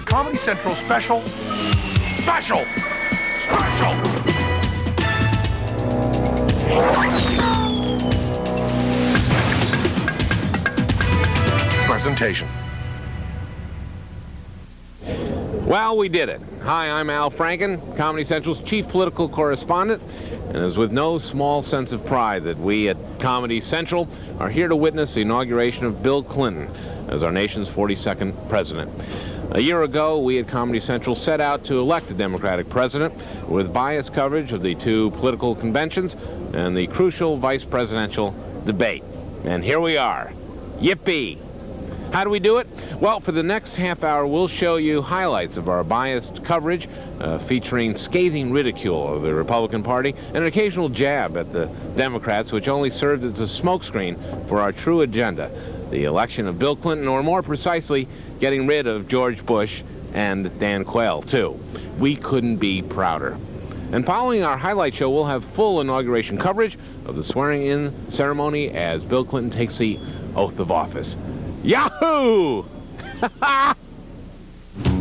Comedy Central special. Presentation. Well, we did it. Hi, I'm Al Franken, Comedy Central's chief political correspondent, and it is with no small sense of pride that we at Comedy Central are here to witness the inauguration of Bill Clinton as our nation's 42nd president. A year ago, we at Comedy Central set out to elect a Democratic president with biased coverage of the two political conventions and the crucial vice presidential debate. And here we are. Yippee! How do we do it? Well, for the next half hour, we'll show you highlights of our biased coverage, featuring scathing ridicule of the Republican Party and an occasional jab at the Democrats, which only served as a smokescreen for our true agenda, the election of Bill Clinton, or more precisely, getting rid of George Bush and Dan Quayle, too. We couldn't be prouder. And following our highlight show, we'll have full inauguration coverage of the swearing-in ceremony as Bill Clinton takes the oath of office. Yahoo!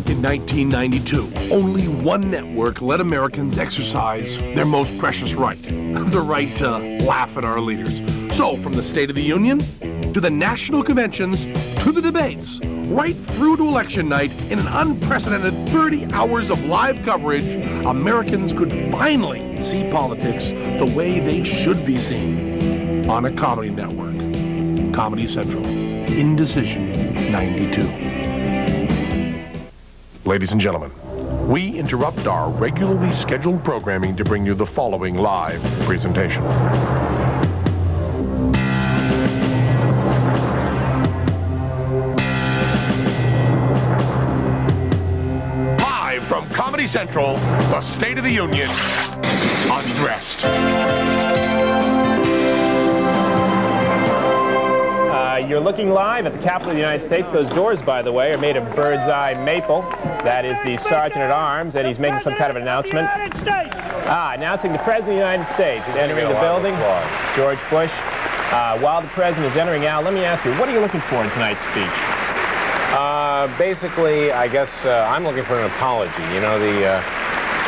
In 1992, only one network let Americans exercise their most precious right, the right to laugh at our leaders. So, from the State of the Union, to the national conventions, to the debates, right through to election night, in an unprecedented 30 hours of live coverage, Americans could finally see politics the way they should be seen. On a comedy network. Comedy Central. InDecision 92. Ladies and gentlemen, we interrupt our regularly scheduled programming to bring you the following live presentation. Live from Comedy Central, the State of the Union, Undressed. You're looking live at the Capitol of the United States. Those doors, by the way, are made of bird's eye maple. That is the Sergeant at Arms, and he's making some kind of an announcement. Announcing the President of the United States entering the building. George Bush. While the President is entering, Al, let me ask you, what are you looking for in tonight's speech? Basically, I guess I'm looking for an apology. You know, the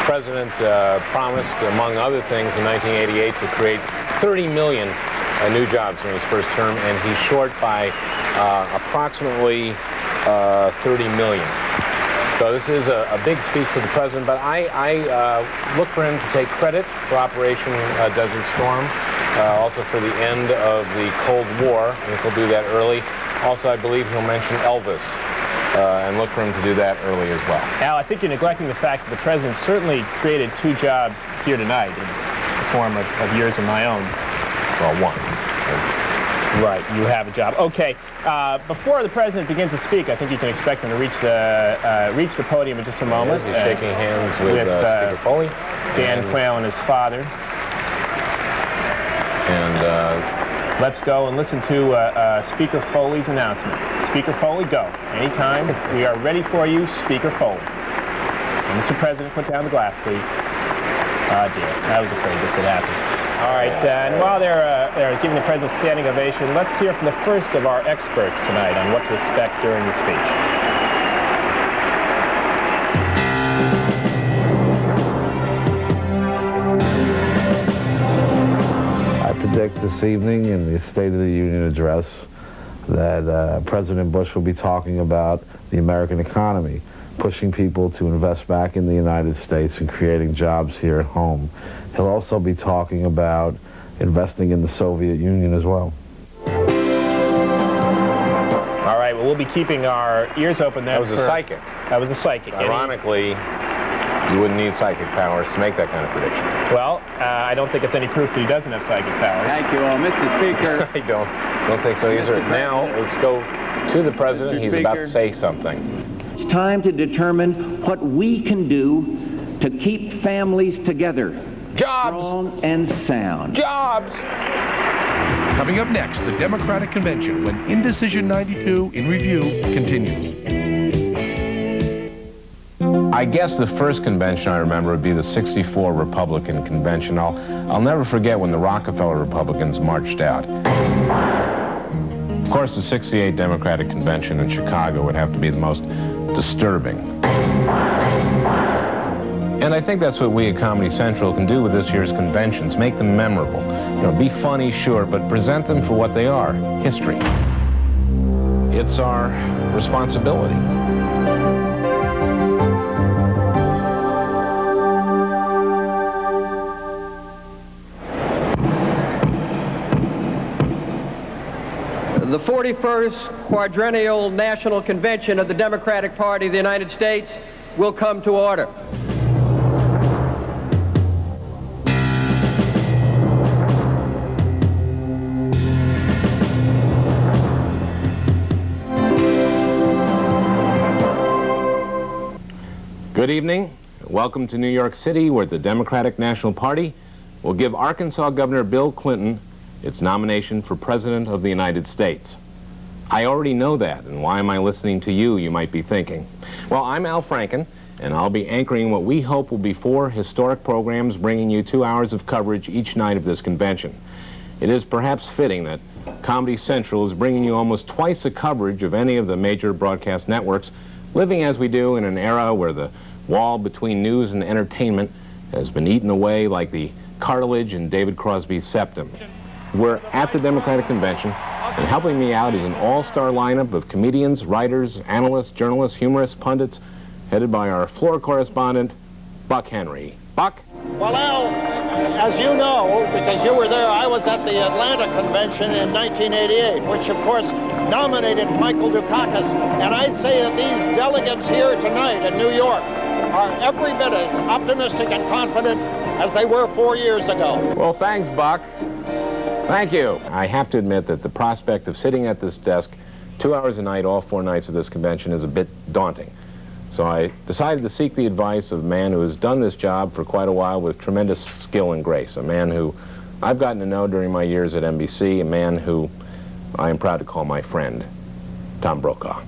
President promised, among other things, in 1988 to create 30 million new jobs during his first term, and he's short by approximately 30 million. So this is a big speech for the president, but I look for him to take credit for Operation Desert Storm, also for the end of the Cold War. I think he'll do that early. Also, I believe he'll mention Elvis, and look for him to do that early as well. Al, I think you're neglecting the fact that the president certainly created 2 jobs here tonight in the form of yours and my own. Well, 1. Right, you have a job. Okay, before the president begins to speak, I think you can expect him to reach the podium in just a moment. He's shaking hands with Speaker Foley. Dan Quayle and his father. And let's go and listen to Speaker Foley's announcement. Speaker Foley, go. Anytime. We are ready for you, Speaker Foley. And Mr. President, put down the glass, please. Oh, dear. I was afraid this would happen. All right, and while they're giving the president a standing ovation, let's hear from the first of our experts tonight on what to expect during the speech. I predict this evening in the State of the Union address that President Bush will be talking about the American economy, pushing people to invest back in the United States and creating jobs here at home. He'll also be talking about investing in the Soviet Union as well. All right, well, we'll be keeping our ears open then. that was a psychic. That was a psychic. Ironically, you wouldn't need psychic powers to make that kind of prediction. Well, I don't think it's any proof that he doesn't have psychic powers. Thank you, Mr. Speaker. I don't think so either. Now, let's go to the president. He's about to say something. It's time to determine what we can do to keep families together. Jobs! Strong and sound. Jobs! Coming up next, the Democratic Convention, when InDecision 92 in review continues. I guess the first convention I remember would be the '64 Republican Convention. I'll never forget when the Rockefeller Republicans marched out. Of course, the '68 Democratic Convention in Chicago would have to be the most disturbing. And I think that's what we at Comedy Central can do with this year's conventions. Make them memorable. You know, be funny, sure, but present them for what they are, history. It's our responsibility. The 41st Quadrennial National Convention of the Democratic Party of the United States will come to order. Good evening. Welcome to New York City, where the Democratic National Party will give Arkansas Governor Bill Clinton its nomination for President of the United States. I already know that, and why am I listening to you, you might be thinking. Well, I'm Al Franken, and I'll be anchoring what we hope will be 4 historic programs bringing you 2 hours of coverage each night of this convention. It is perhaps fitting that Comedy Central is bringing you almost twice the coverage of any of the major broadcast networks, living as we do in an era where the wall between news and entertainment has been eaten away like the cartilage in David Crosby's septum. We're at the Democratic Convention, and helping me out is an all-star lineup of comedians, writers, analysts, journalists, humorists, pundits, headed by our floor correspondent, Buck Henry. Buck? Well, Al, as you know, because you were there, I was at the Atlanta Convention in 1988, which, of course, nominated Michael Dukakis, and I'd say that these delegates here tonight in New York are every bit as optimistic and confident as they were 4 years ago. Well, thanks, Buck. Thank you. I have to admit that the prospect of sitting at this desk 2 hours a night, all 4 nights of this convention, is a bit daunting. So I decided to seek the advice of a man who has done this job for quite a while with tremendous skill and grace, a man who I've gotten to know during my years at NBC, a man who I am proud to call my friend, Tom Brokaw.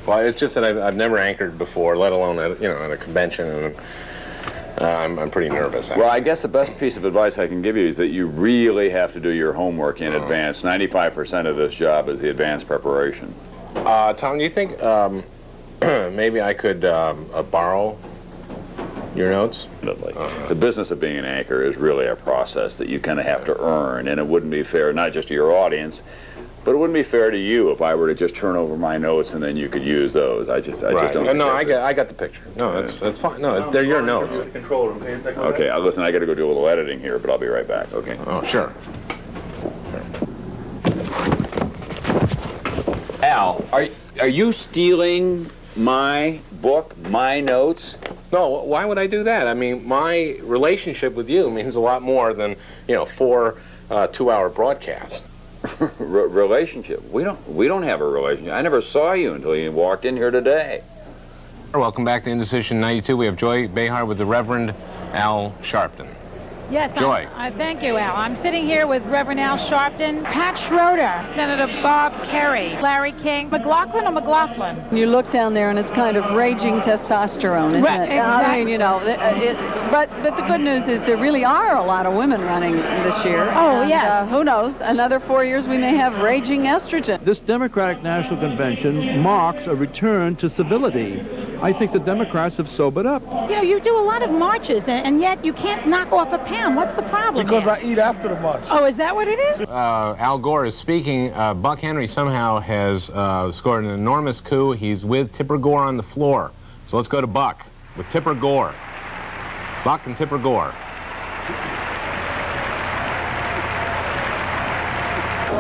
Well, it's just that I've never anchored before, let alone at, at a convention, and I'm pretty nervous. Well, I guess the best piece of advice I can give you is that you really have to do your homework in advance. 95% of this job is the advanced preparation. Tom, do you think maybe I could borrow your notes? The business of being an anchor is really a process that you kind of have to earn, and it wouldn't be fair not just to your audience, but it wouldn't be fair to you if I were to just turn over my notes and then you could use those. I just don't. No, I got the picture. No, that's fine. No, they're your notes. Okay, listen, I got to go do a little editing here, but I'll be right back. Okay. Oh, sure. Al, are you stealing my book, my notes? No, why would I do that? I mean, my relationship with you means a lot more than 4 2-hour broadcasts. Relationship? We don't have a relationship. I never saw you until you walked in here today. Welcome back to InDecision 92. We have Joy Behar with the Reverend Al Sharpton. Yes, Joy. Thank you, Al. I'm sitting here with Reverend Al Sharpton, Pat Schroeder, Senator Bob Kerrey, Larry King, McLaughlin or McLaughlin? You look down there and it's kind of raging testosterone, isn't it? Exactly. I mean, but the good news is there really are a lot of women running this year. Oh, and, yes. Who knows? Another 4 years we may have raging estrogen. This Democratic National Convention marks a return to civility. I think the Democrats have sobered up. You do a lot of marches, and yet you can't knock off a pound. What's the problem? Because I eat after the march. Oh, is that what it is? Al Gore is speaking. Buck Henry somehow has scored an enormous coup. He's with Tipper Gore on the floor. So let's go to Buck with Tipper Gore. Buck and Tipper Gore.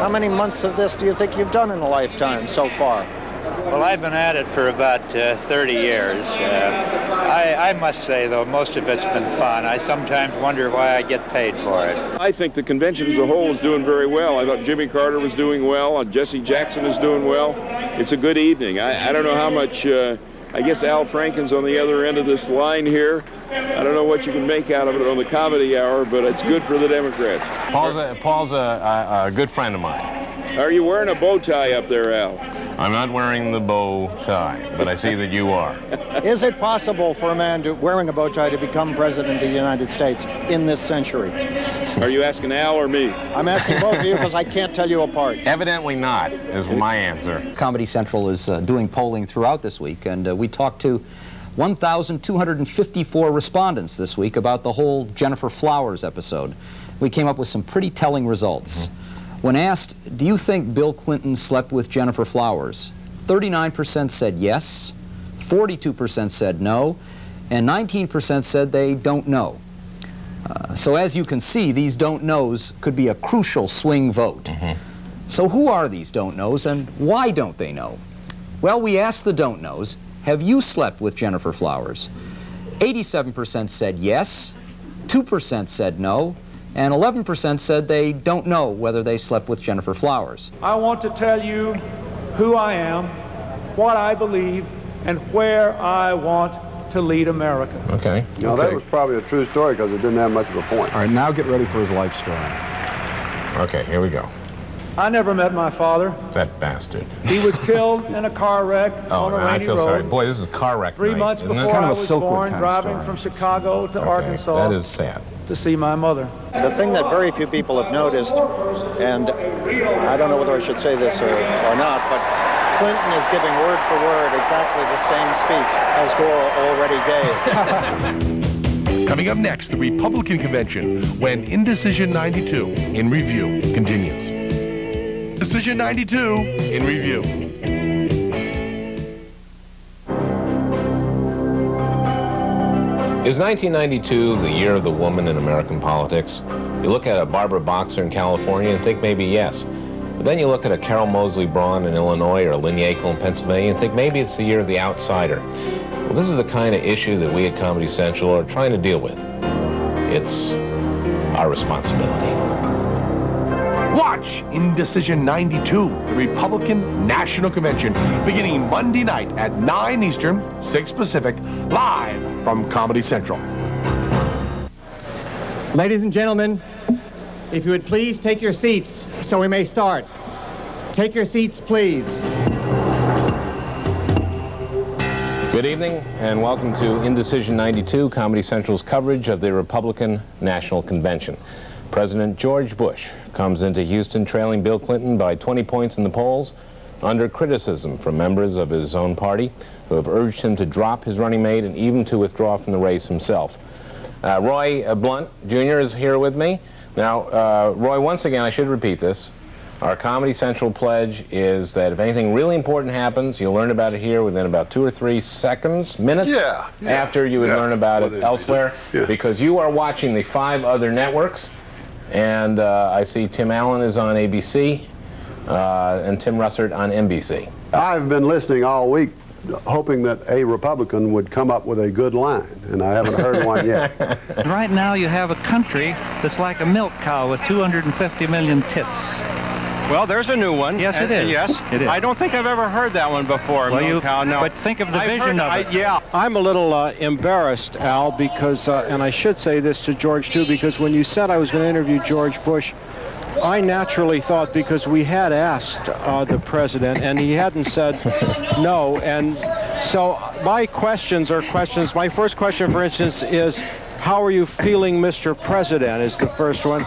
How many months of this do you think you've done in a lifetime so far? Well, I've been at it for about 30 years. I must say, though, most of it's been fun. I sometimes wonder why I get paid for it. I think the convention as a whole is doing very well. I thought Jimmy Carter was doing well. Jesse Jackson is doing well. It's a good evening. I don't know how much... I guess Al Franken's on the other end of this line here. I don't know what you can make out of it on the comedy hour, but it's good for the Democrats. Paul's a good friend of mine. Are you wearing a bow tie up there, Al? I'm not wearing the bow tie, but I see that you are. Is it possible for a man wearing a bow tie to become president of the United States in this century? Are you asking Al or me? I'm asking both of you because I can't tell you apart. Evidently not, is my answer. Comedy Central is doing polling throughout this week, and we talked to 1,254 respondents this week about the whole Jennifer Flowers episode. We came up with some pretty telling results. When asked, do you think Bill Clinton slept with Jennifer Flowers? 39% said yes, 42% said no, and 19% said they don't know. So as you can see, these don't knows could be a crucial swing vote. So who are these don't knows, and why don't they know? Well, we asked the don't knows, have you slept with Jennifer Flowers? 87% said yes, 2% said no, and 11% said they don't know whether they slept with Jennifer Flowers. I want to tell you who I am, what I believe, and where I want to lead America. Okay. No, that was probably a true story because it didn't have much of a point. All right, now get ready for his life story. Okay, here we go. I never met my father. That bastard. He was killed in a car wreck on a rainy I feel road. sorry. Boy, this is a car wreck 3 night, months isn't it? before I was born, driving from Chicago to Arkansas. That is sad. To see my mother. The thing that very few people have noticed, and I don't know whether I should say this or not, but Clinton is giving word for word exactly the same speech as Gore already gave. Coming up next, the Republican convention, when Indecision 92 in review continues. Decision 92 in review. Is 1992 the year of the woman in American politics? You look at a Barbara Boxer in California and think maybe yes. But then you look at a Carol Moseley Braun in Illinois or a Lynn Yackel in Pennsylvania and think maybe it's the year of the outsider. Well, this is the kind of issue that we at Comedy Central are trying to deal with. It's our responsibility. Watch Indecision 92, the Republican National Convention, beginning Monday night at 9 Eastern, 6 Pacific, live from Comedy Central. Ladies and gentlemen, if you would please take your seats so we may start. Take your seats, please. Good evening and welcome to Indecision 92, Comedy Central's coverage of the Republican National Convention. President George Bush comes into Houston trailing Bill Clinton by 20 points in the polls, under criticism from members of his own party who have urged him to drop his running mate and even to withdraw from the race himself. Roy Blunt Jr. is here with me. Now, Roy, once again, I should repeat this. Our Comedy Central pledge is that if anything really important happens, you'll learn about it here within about 2 or 3 minutes after you would learn about it elsewhere, because you are watching the 5 other networks. And I see Tim Allen is on ABC and Tim Russert on NBC. I've been listening all week hoping that a Republican would come up with a good line, and I haven't heard one yet. Right now you have a country that's like a milk cow with 250 million tits. Well, there's a new one. Yes, it is. Yes, it is. I don't think I've ever heard that one before. Well, no. But think of the vision of it. Yeah, I'm a little embarrassed, Al, because, and I should say this to George too, because when you said I was going to interview George Bush, I naturally thought, because we had asked the president and he hadn't said no, and so my questions, my first question, for instance, is, how are you feeling, Mr. President, is the first one,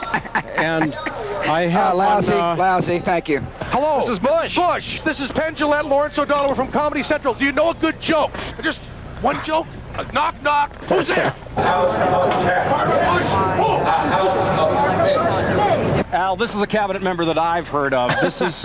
and I have lousy, thank you. Hello. This is Bush. Bush, this is Penn Jillette, Lawrence O'Donnell. We're from Comedy Central. Do you know a good joke? Just one joke? Knock, knock. Who's there? Al, this is a cabinet member that I've heard of. This is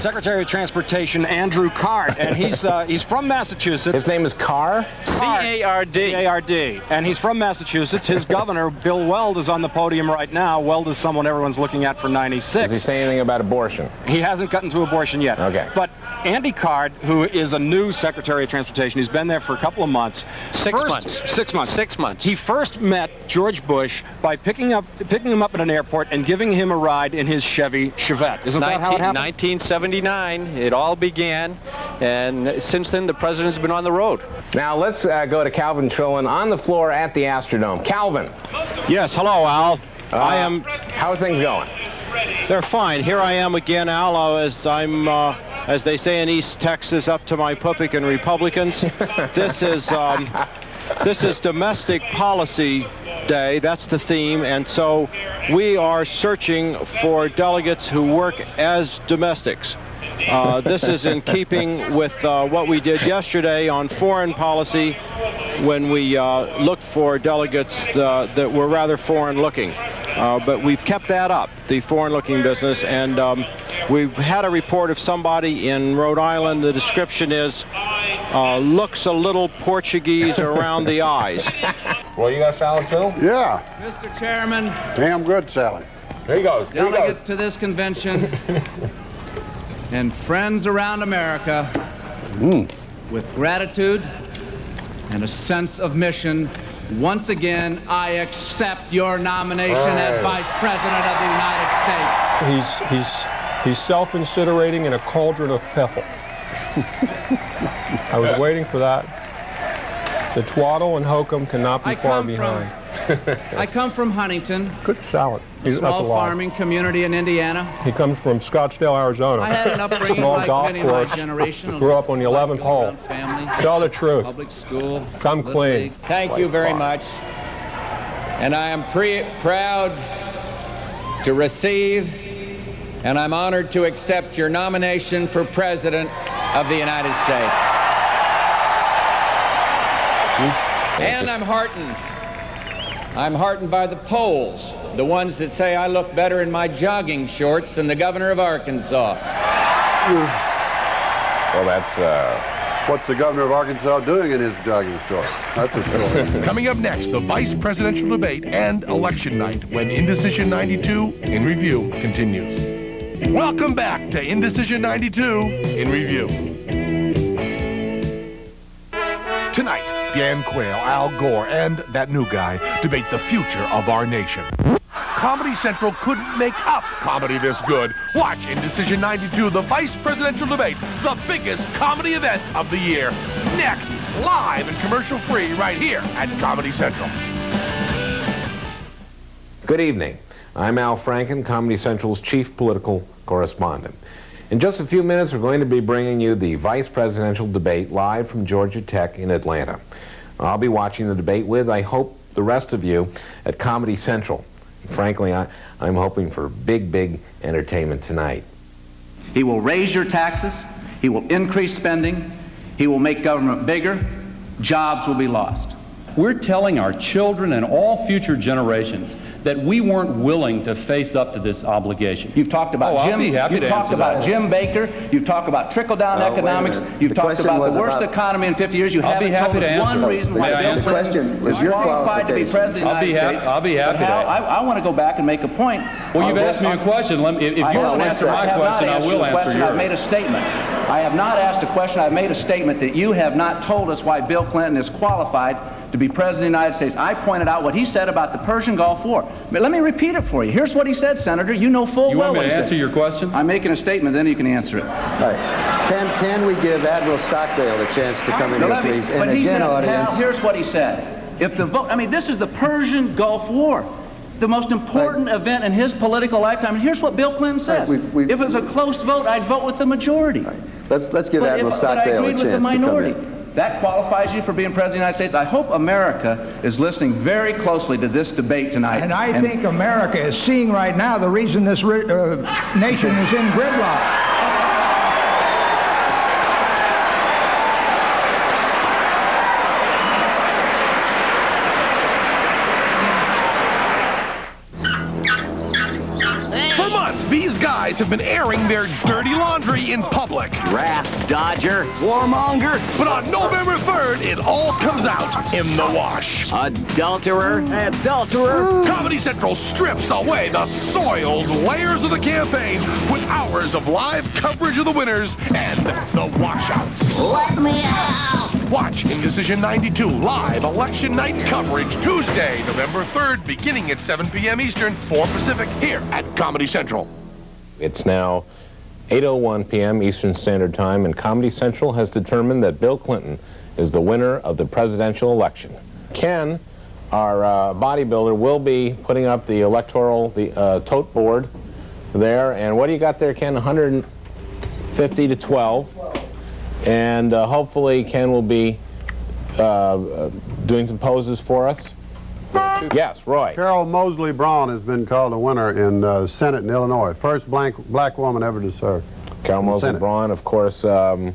Secretary of Transportation Andrew Card, and he's from Massachusetts. His name is Carr? C-A-R-D. C-A-R-D. And he's from Massachusetts. His governor, Bill Weld, is on the podium right now. Weld is someone everyone's looking at for 96. Does he say anything about abortion? He hasn't gotten to abortion yet. Okay. But Andy Card, who is a new Secretary of Transportation, he's been there for a couple of months. 6 months. 6 months. 6 months. He first met George Bush by picking him up at an airport and giving him a ride in his Chevy Chevette. Isn't that how it happened? 1979, it all began, and since then the president's been on the road. Now let's go to Calvin Trillin on the floor at the Astrodome. Calvin. Yes, hello, Al. How are things going? They're fine. Here I am again, Al, as I'm as they say in East Texas, up to my Puppican Republicans. This is Domestic Policy Day. That's the theme. And so we are searching for delegates who work as domestics. This is in keeping with what we did yesterday on foreign policy when we looked for delegates that were rather foreign-looking. But we've kept that up, the foreign-looking business, and we've had a report of somebody in Rhode Island. The description is, looks a little Portuguese around the eyes. Well, you got salad too? Yeah. Mr. Chairman. Damn good salad. There he goes. Delegates to this convention and friends around America, with gratitude and a sense of mission, once again, I accept your nomination as Vice President of the United States. He's self-incinerating in a cauldron of peffle. I was waiting for that. The twaddle and hokum cannot be far behind. I come from Huntington. Good salad. A small farming community in Indiana. He comes from Scottsdale, Arizona. I had an upbringing small like golf many of my course. generation. Grew up on the 11th hole. Family. Tell the truth. Public school. Come clean. Thank you very much. And I am proud to receive and I'm honored to accept your nomination for President of the United States. And I'm heartened. I'm heartened by the polls, the ones that say I look better in my jogging shorts than the governor of Arkansas. Well, that's, what's the governor of Arkansas doing in his jogging shorts? That's a story. Coming up next, the vice presidential debate and election night when Indecision 92 in Review continues. Welcome back to Indecision 92 in Review. Tonight, Dan Quayle, Al Gore, and that new guy debate the future of our nation. Comedy Central couldn't make up comedy this good. Watch Indecision 92, the vice presidential debate, the biggest comedy event of the year. Next, live and commercial-free right here at Comedy Central. Good evening. I'm Al Franken, Comedy Central's chief political correspondent. In just a few minutes, we're going to be bringing you the vice presidential debate live from Georgia Tech in Atlanta. I'll be watching the debate with, I hope, the rest of you at Comedy Central. Frankly, I'm hoping for big entertainment tonight. He will raise your taxes. He will increase spending. He will make government bigger. Jobs will be lost. We're telling our children and all future generations that we weren't willing to face up to this obligation. You've talked about Jim Baker. You've talked about trickle-down economics. You've talked about the worst economy in 50 years. You haven't told us one reason why Bill Clinton is qualified to be president of the United States. I'll be happy to. I want to go back and make a point. Well, you've asked me a question. If you won't answer my question, I will answer yours. I've made a statement. I have not asked a question. I've made a statement that you have not told us why Bill Clinton is qualified to be President of the United States. I pointed out what he said about the Persian Gulf War. But let me repeat it for you. Here's what he said, Senator. You know full well what he said. You want me to answer your question? I'm making a statement, then you can answer it. All right. Can we give Admiral Stockdale a chance to come in here, please? And again, audience. Here's what he said. If the vote, this is the Persian Gulf War, the most important event in his political lifetime. And here's what Bill Clinton says. If it was a close vote, I'd vote with the majority. Right. Let's give Admiral Stockdale a chance to come in. That qualifies you for being President of the United States. I hope America is listening very closely to this debate tonight. And I think America is seeing right now the reason this nation is in gridlock. These guys have been airing their dirty laundry in public. Draft dodger, warmonger. But on November 3rd, it all comes out in the wash. Adulterer. Comedy Central strips away the soiled layers of the campaign with hours of live coverage of the winners and the washouts. Let me out. Watch Indecision 92 live election night coverage Tuesday, November 3rd, beginning at 7 p.m. Eastern, 4 Pacific, here at Comedy Central. It's now 8:01 p.m. Eastern Standard Time, and Comedy Central has determined that Bill Clinton is the winner of the presidential election. Ken, our bodybuilder, will be putting up the electoral, tote board there. And what do you got there, Ken? 50-12. And hopefully Ken will be doing some poses for us. Yes, Roy. Carol Moseley Braun has been called a winner in Senate in Illinois. First black woman ever to serve. Carol Moseley Braun, of course, from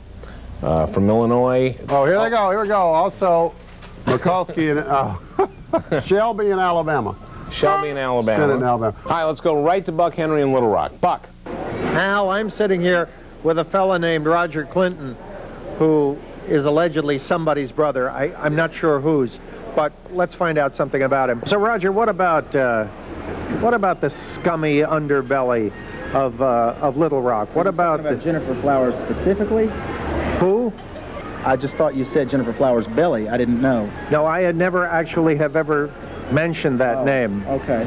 Illinois. Oh, here they go. Here we go. Also, Mikulski and Shelby in Alabama. Shelby in Alabama. Senate in Alabama. All right, let's go right to Buck Henry in Little Rock. Buck. Al, I'm sitting here with a fella named Roger Clinton, who is allegedly somebody's brother. I'm not sure whose, but let's find out something about him. So, Roger, what about the scummy underbelly of Little Rock? What about Jennifer Flowers specifically? Who? I just thought you said Jennifer Flowers' belly. I didn't know. No, I had never actually have ever mentioned that name. Okay.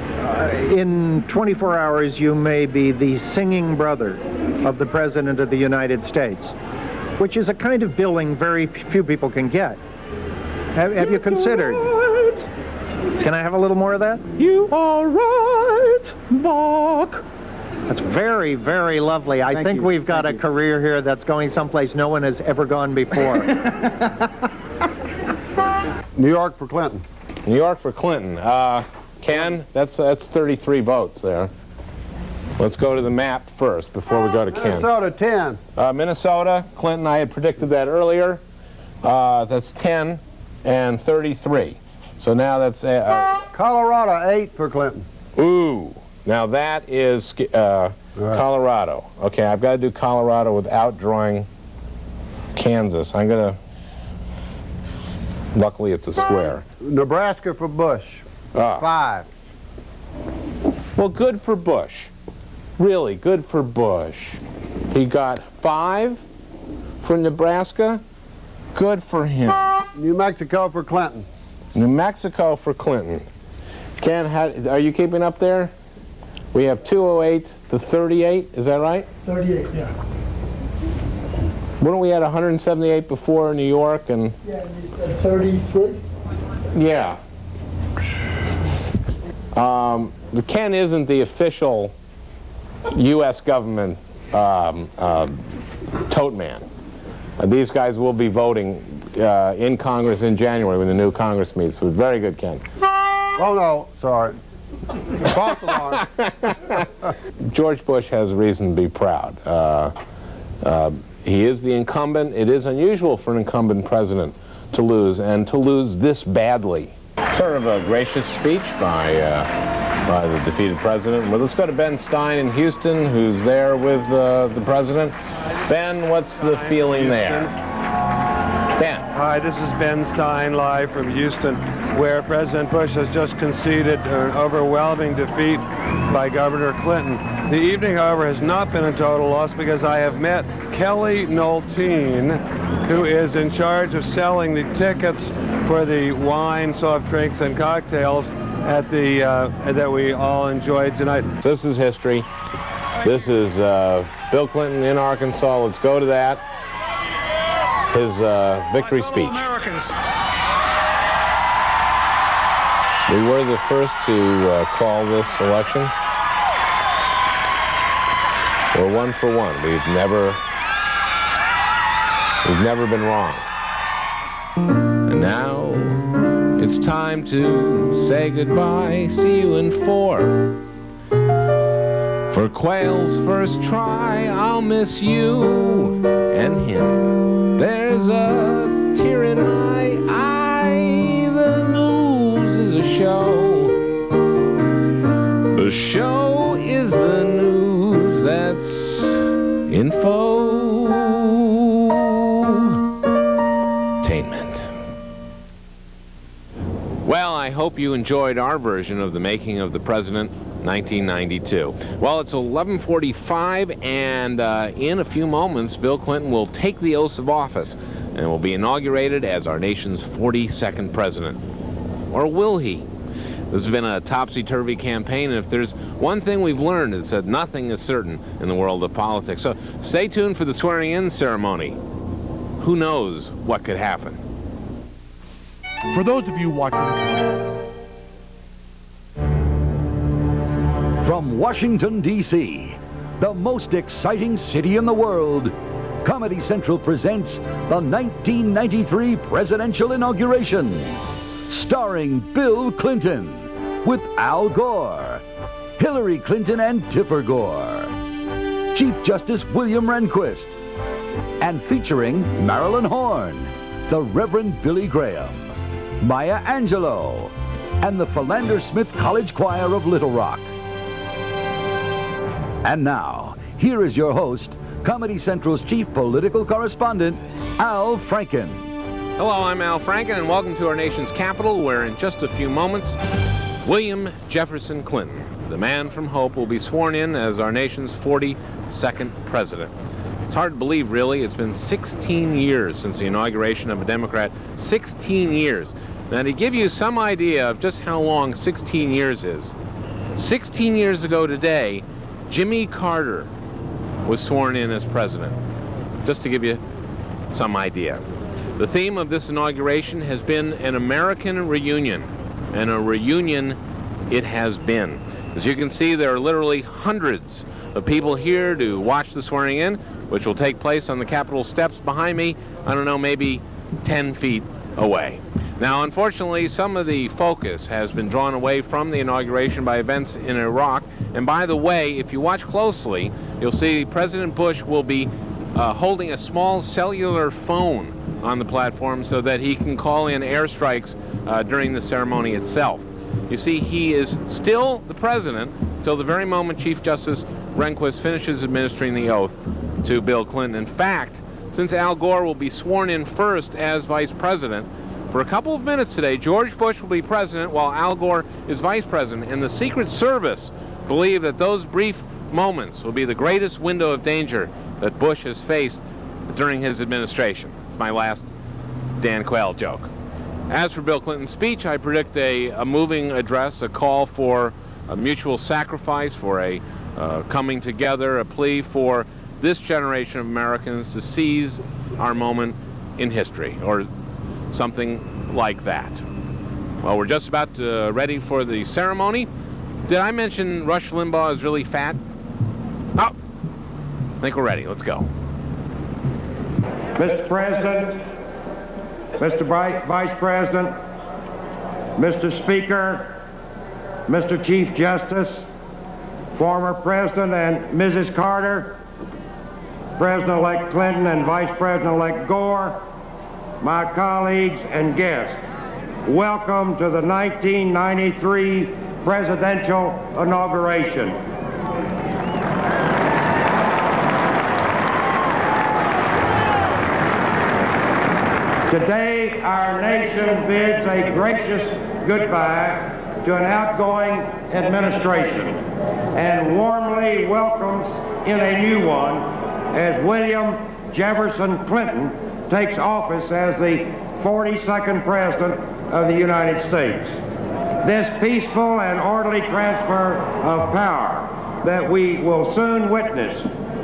In 24 hours, you may be the singing brother of the President of the United States, which is a kind of billing very few people can get. Have you considered? Right. Can I have a little more of that? You are right, Buck. That's very, very lovely. I think we've got a career here that's going someplace no one has ever gone before. New York for Clinton. New York for Clinton. Ken, that's 33 votes there. Let's go to the map first before we go to Ken. Minnesota, 10. Minnesota, Clinton, I had predicted that earlier. That's 10 and 33. So now that's... Colorado, 8 for Clinton. Ooh. Now that is Colorado. Okay, I've got to do Colorado without drawing Kansas. I'm going to... Luckily, it's a square. Nebraska for Bush, 5. Well, good for Bush. Really, good for Bush. He got 5 for Nebraska. Good for him. New Mexico for Clinton. New Mexico for Clinton. Ken, are you keeping up there? We have 208 to 38, is that right? 38, yeah. Weren't we at 178 before in New York? And yeah, you said 33? Yeah. The Ken isn't the official U.S. government tote man. These guys will be voting in Congress in January when the new Congress meets. But very good, Ken. Oh, no, sorry. False alarm. George Bush has reason to be proud. He is the incumbent. It is unusual for an incumbent president to lose, and to lose this badly. Sort of a gracious speech by the defeated president. Well, let's go to Ben Stein in Houston, who's there with the president. Ben, what's the feeling there? Ben. Hi, this is Ben Stein live from Houston, where President Bush has just conceded an overwhelming defeat by Governor Clinton. The evening, however, has not been a total loss because I have met Kelly Noltein, who is in charge of selling the tickets for the wine, soft drinks, and cocktails at the that we all enjoyed tonight. This is history. This is Bill Clinton in Arkansas. Let's go to that. His victory speech. We were the first to call this election. We're 1 for 1. We've never been wrong. And now it's time to say goodbye. See you in 4. For Quayle's first try, I'll miss you and him. There's a tear in my eye. The news is a show. The show is the news that's infotainment. Well, I hope you enjoyed our version of the making of the president 1992. Well, it's 11:45, and in a few moments, Bill Clinton will take the oath of office and will be inaugurated as our nation's 42nd president. Or will he? This has been a topsy-turvy campaign, and if there's one thing we've learned, it's that nothing is certain in the world of politics. So stay tuned for the swearing-in ceremony. Who knows what could happen? For those of you watching... From Washington, D.C., the most exciting city in the world, Comedy Central presents the 1993 presidential inauguration, starring Bill Clinton with Al Gore, Hillary Clinton and Tipper Gore, Chief Justice William Rehnquist, and featuring Marilyn Horne, the Reverend Billy Graham, Maya Angelou, and the Philander Smith College Choir of Little Rock. And now, here is your host, Comedy Central's chief political correspondent, Al Franken. Hello, I'm Al Franken, and welcome to our nation's capital, where in just a few moments, William Jefferson Clinton, the man from Hope, will be sworn in as our nation's 42nd president. It's hard to believe, really. It's been 16 years since the inauguration of a Democrat. 16 years. Now, to give you some idea of just how long 16 years is, 16 years ago today, Jimmy Carter was sworn in as president. Just to give you some idea. The theme of this inauguration has been an American reunion, and a reunion it has been. As you can see, there are literally hundreds of people here to watch the swearing in, which will take place on the Capitol steps behind me, I don't know, maybe 10 feet away. Now, unfortunately, some of the focus has been drawn away from the inauguration by events in Iraq. And by the way, if you watch closely, you'll see President Bush will be holding a small cellular phone on the platform so that he can call in airstrikes during the ceremony itself. You see, he is still the president till the very moment Chief Justice Rehnquist finishes administering the oath to Bill Clinton. In fact, since Al Gore will be sworn in first as vice president, for a couple of minutes today, George Bush will be president while Al Gore is vice president, and the Secret Service believe that those brief moments will be the greatest window of danger that Bush has faced during his administration. It's my last Dan Quayle joke. As for Bill Clinton's speech, I predict a moving address, a call for a mutual sacrifice, for a coming together, a plea for this generation of Americans to seize our moment in history, or something like that. Well, we're just about ready for the ceremony. Did I mention Rush Limbaugh is really fat? Oh, I think we're ready. Let's go. Mr. President, Mr. Vice President, Mr. Speaker, Mr. Chief Justice, former President and Mrs. Carter, President-elect Clinton and Vice President-elect Gore, my colleagues and guests, welcome to the 1993 presidential inauguration. Today, our nation bids a gracious goodbye to an outgoing administration and warmly welcomes in a new one as William Jefferson Clinton takes office as the 42nd President of the United States. This peaceful and orderly transfer of power that we will soon witness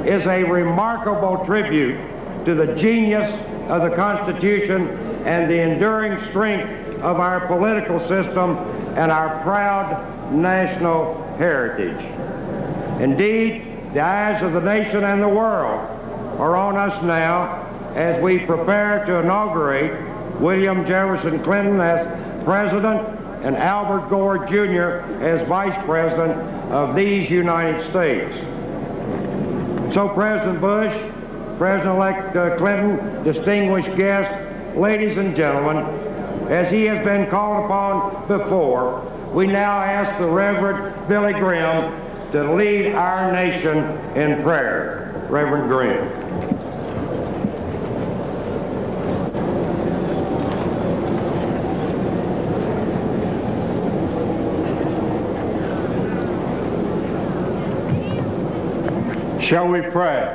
is a remarkable tribute to the genius of the Constitution and the enduring strength of our political system and our proud national heritage. Indeed, the eyes of the nation and the world are on us now as we prepare to inaugurate William Jefferson Clinton as President and Albert Gore Jr. as Vice President of these United States. So, President Bush, President-elect Clinton, distinguished guests, ladies and gentlemen, as he has been called upon before, we now ask the Reverend Billy Graham to lead our nation in prayer. Reverend Graham. Shall we pray?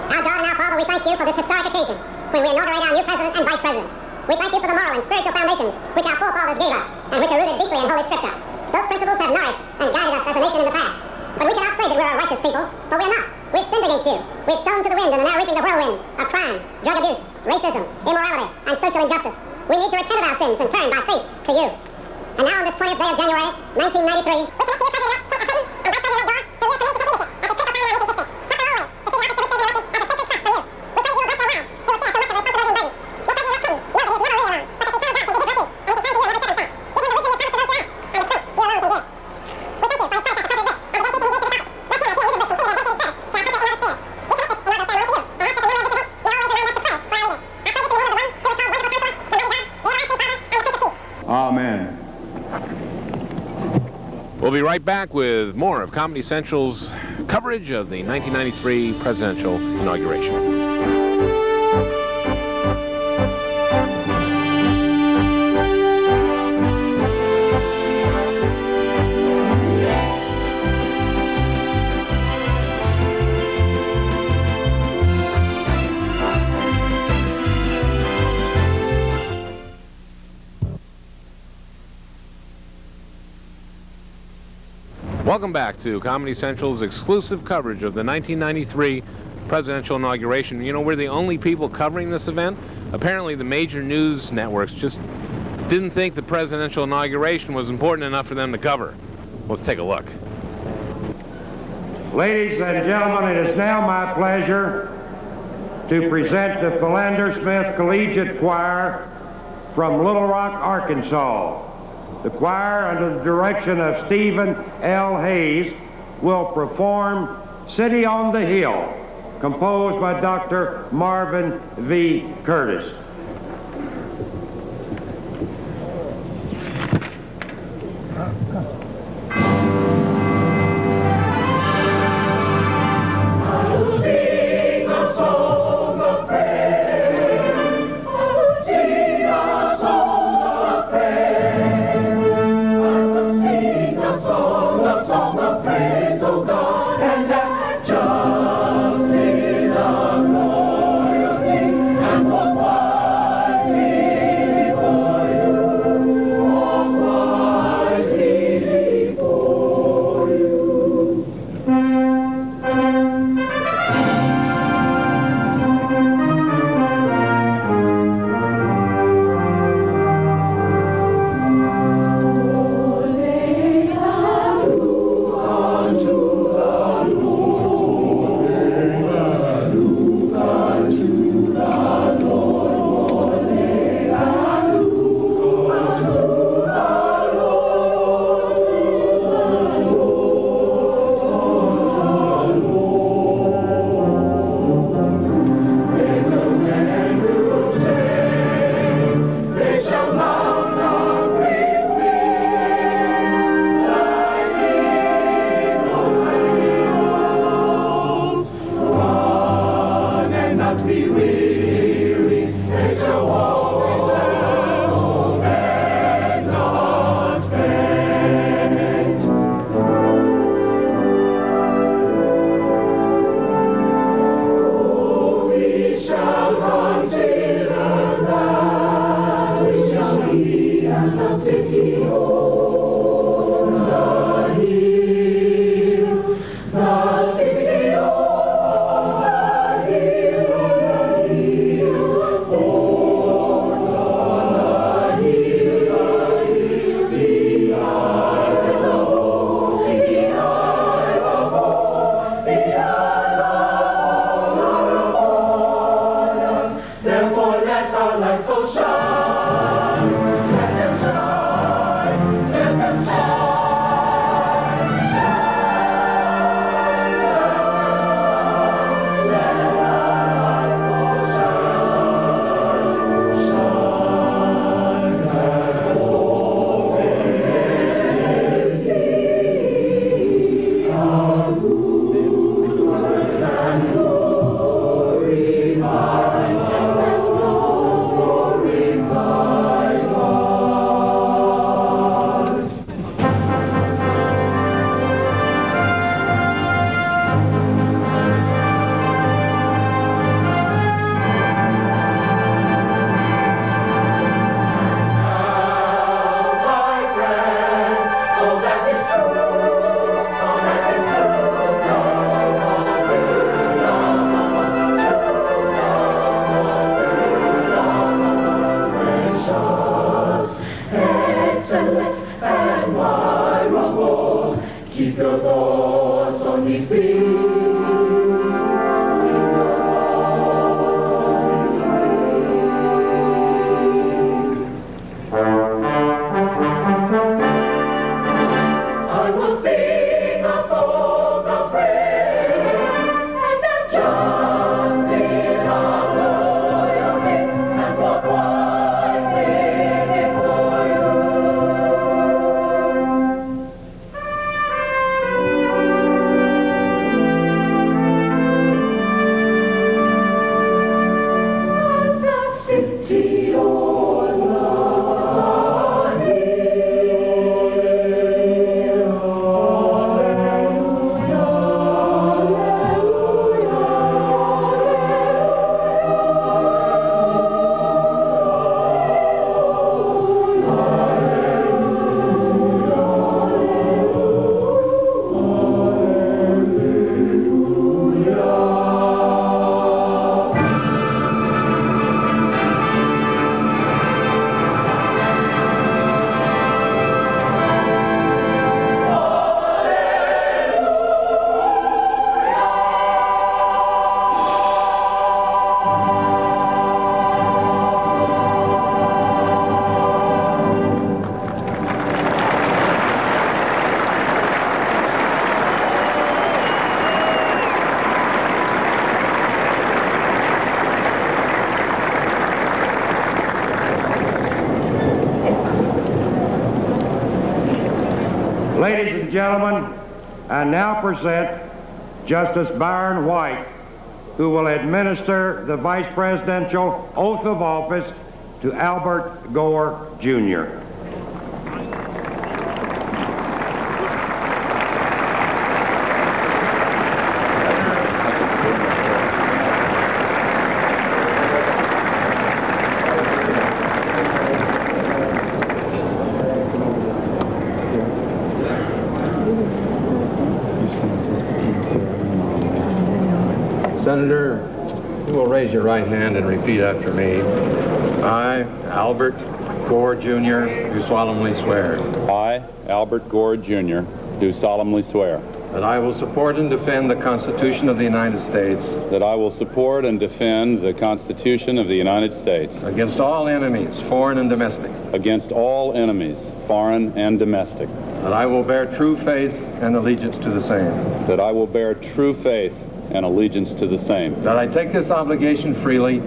Our God and our Father, we thank you for this historic occasion when we inaugurate our new president and vice president. We thank you for the moral and spiritual foundations which our forefathers gave us and which are rooted deeply in Holy Scripture. Those principles have nourished and guided us as a nation in the past. But we cannot say that we're a righteous people, for we are not. We've sinned against you. We've sown to the wind and are now reaping the whirlwind of crime, drug abuse, racism, immorality, and social injustice. We need to repent of our sins and turn by faith to you. And now on this 20th day of January, 1993, we connect to you, President-elect Clinton and Vice President Gore, to reaffirm the position. Amen. We'll be right back with more of Comedy Central's coverage of the 1993 presidential inauguration. Welcome back to Comedy Central's exclusive coverage of the 1993 presidential inauguration. You know, we're the only people covering this event. Apparently the major news networks just didn't think the presidential inauguration was important enough for them to cover. Let's take a look. Ladies and gentlemen, it is now my pleasure to present the Philander Smith Collegiate Choir from Little Rock, Arkansas. The choir, under the direction of Stephen L. Hayes, will perform City on the Hill, composed by Dr. Marvin V. Curtis. Ladies and gentlemen, I now present Justice Byron White, who will administer the Vice Presidential Oath of Office to Albert Gore, Jr. Senator, you will raise your right hand and repeat after me. I, Albert Gore, Jr., do solemnly swear. I, Albert Gore, Jr., do solemnly swear. That I will support and defend the Constitution of the United States. That I will support and defend the Constitution of the United States. Against all enemies, foreign and domestic. Against all enemies, foreign and domestic. That I will bear true faith and allegiance to the same. That I will bear true faith and allegiance to the same. That I take this obligation freely.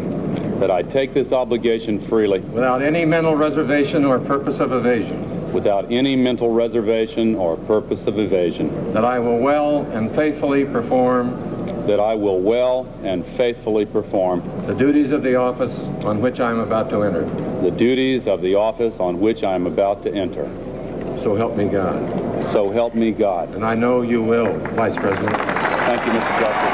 That I take this obligation freely. Without any mental reservation or purpose of evasion. Without any mental reservation or purpose of evasion. That I will well and faithfully perform. That I will well and faithfully perform. The duties of the office on which I am about to enter. The duties of the office on which I am about to enter. So help me God. So help me God. And I know you will, Vice President. Thank you, Mr. Justice.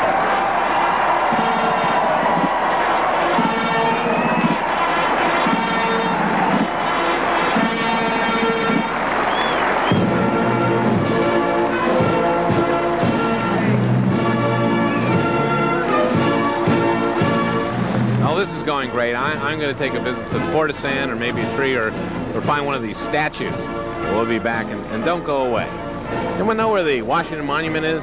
Oh, this is going great. I'm going to take a visit to the Port of Sand or maybe a tree or find one of these statues. We'll be back, and don't go away. Anyone know where the Washington Monument is?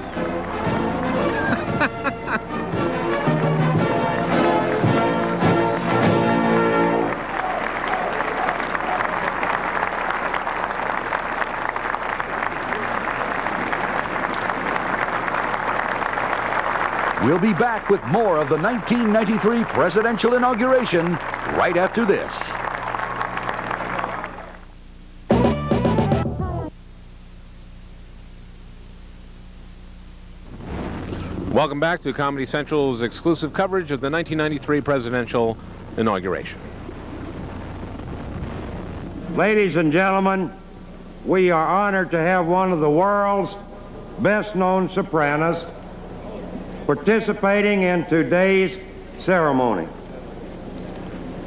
We'll be back with more of the 1993 presidential inauguration right after this. Welcome back to Comedy Central's exclusive coverage of the 1993 presidential inauguration. Ladies and gentlemen, we are honored to have one of the world's best-known sopranos participating in today's ceremony,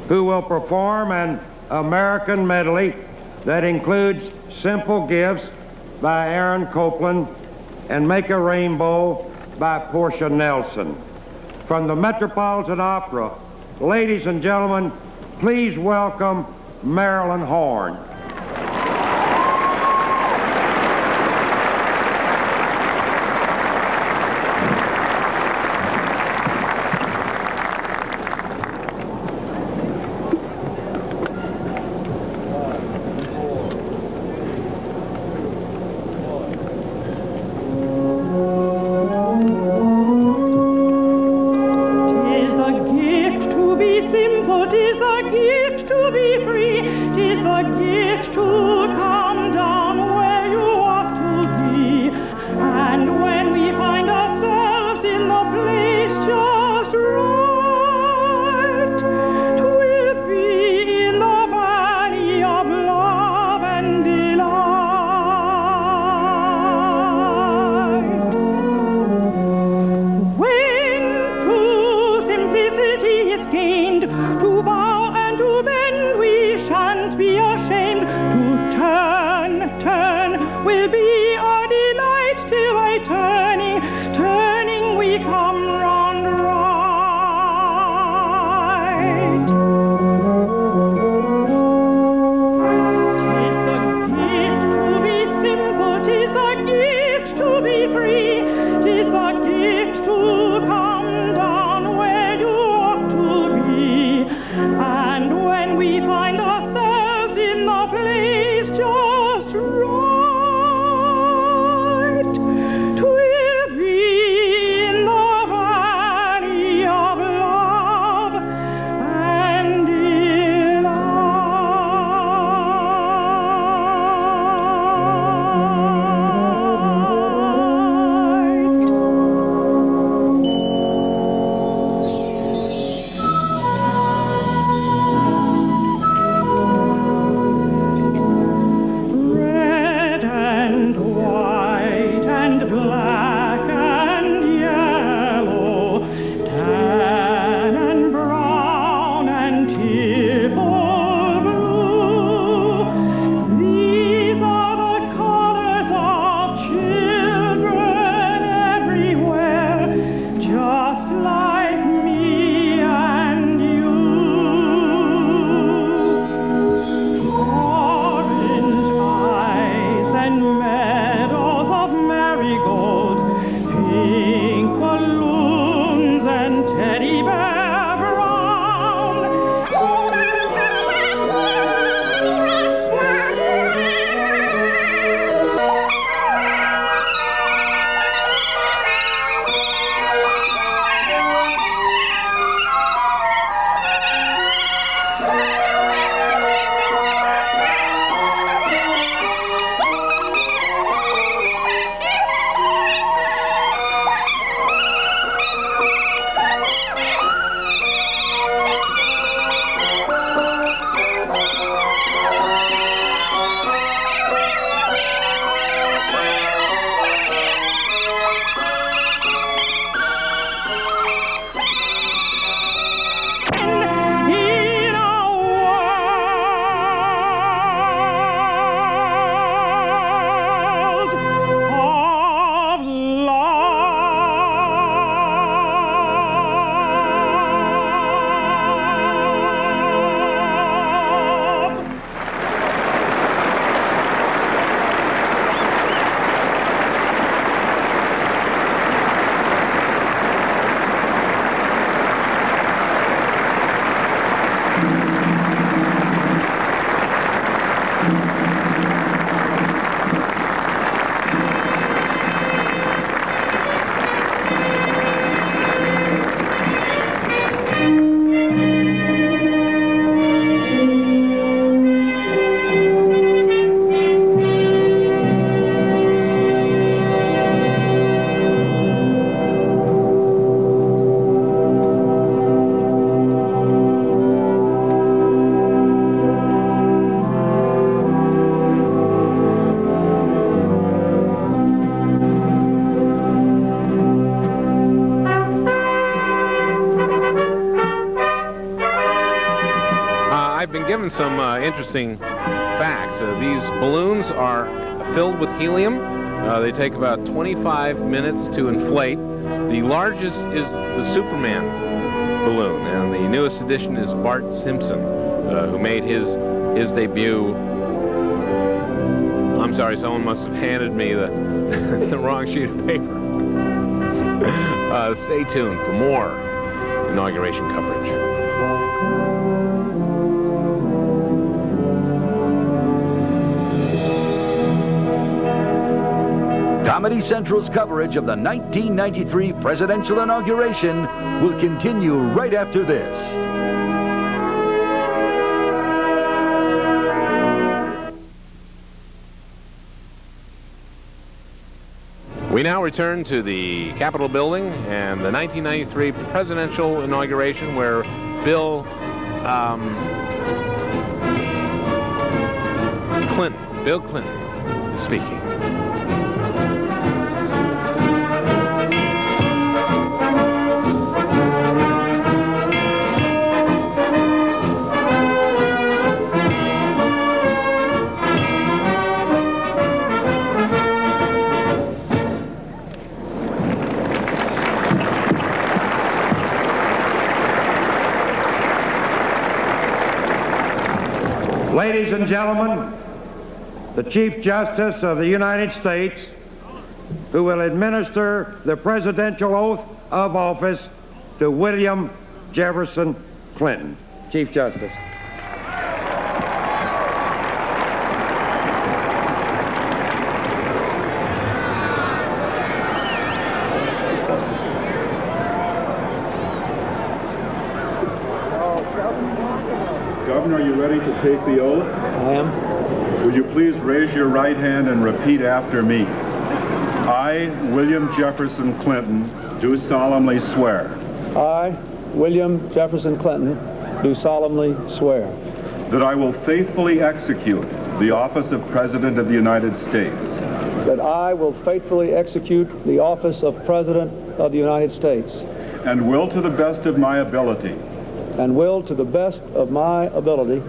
who will perform an American medley that includes Simple Gifts by Aaron Copland and Make a Rainbow by Portia Nelson. From the Metropolitan Opera, ladies and gentlemen, please welcome Marilyn Horne. To bow and to bend, we shan't be ashamed. To I've been given some interesting facts. These balloons are filled with helium. They take about 25 minutes to inflate. The largest is the Superman balloon, and the newest addition is Bart Simpson, who made his debut. I'm sorry, someone must have handed me the the wrong sheet of paper. Stay tuned for more inauguration coverage. Comedy Central's coverage of the 1993 presidential inauguration will continue right after this. We now return to the Capitol building and the 1993 presidential inauguration, where Bill Clinton is speaking. Ladies and gentlemen, the Chief Justice of the United States, who will administer the presidential oath of office to William Jefferson Clinton. Chief Justice. Governor, are you ready to take the oath? I am. Will you please raise your right hand and repeat after me? I, William Jefferson Clinton, do solemnly swear. I, William Jefferson Clinton, do solemnly swear that I will faithfully execute the office of President of the United States. That I will faithfully execute the office of President of the United States. And will to the best of my ability. And will to the best of my ability.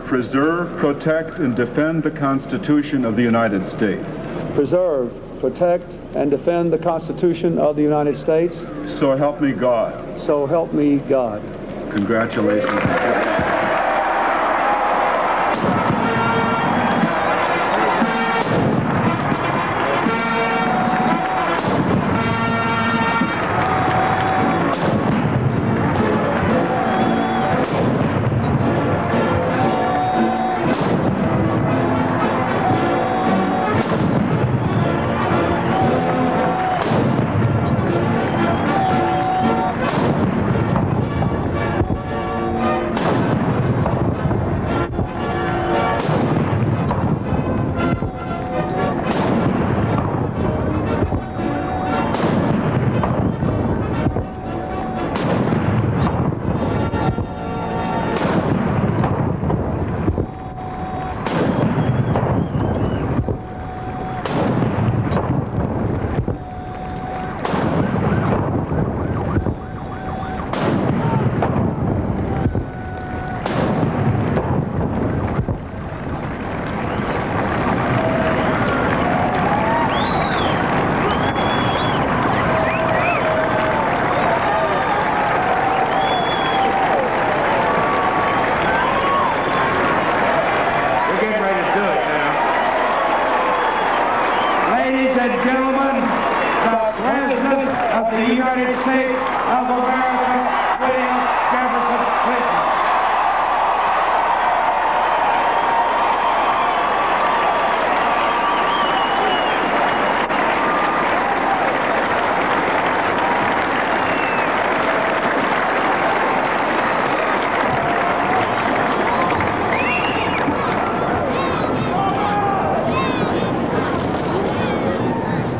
Preserve, protect, and defend the Constitution of the United States. Preserve, protect, and defend the Constitution of the United States. So help me God. So help me God. Congratulations.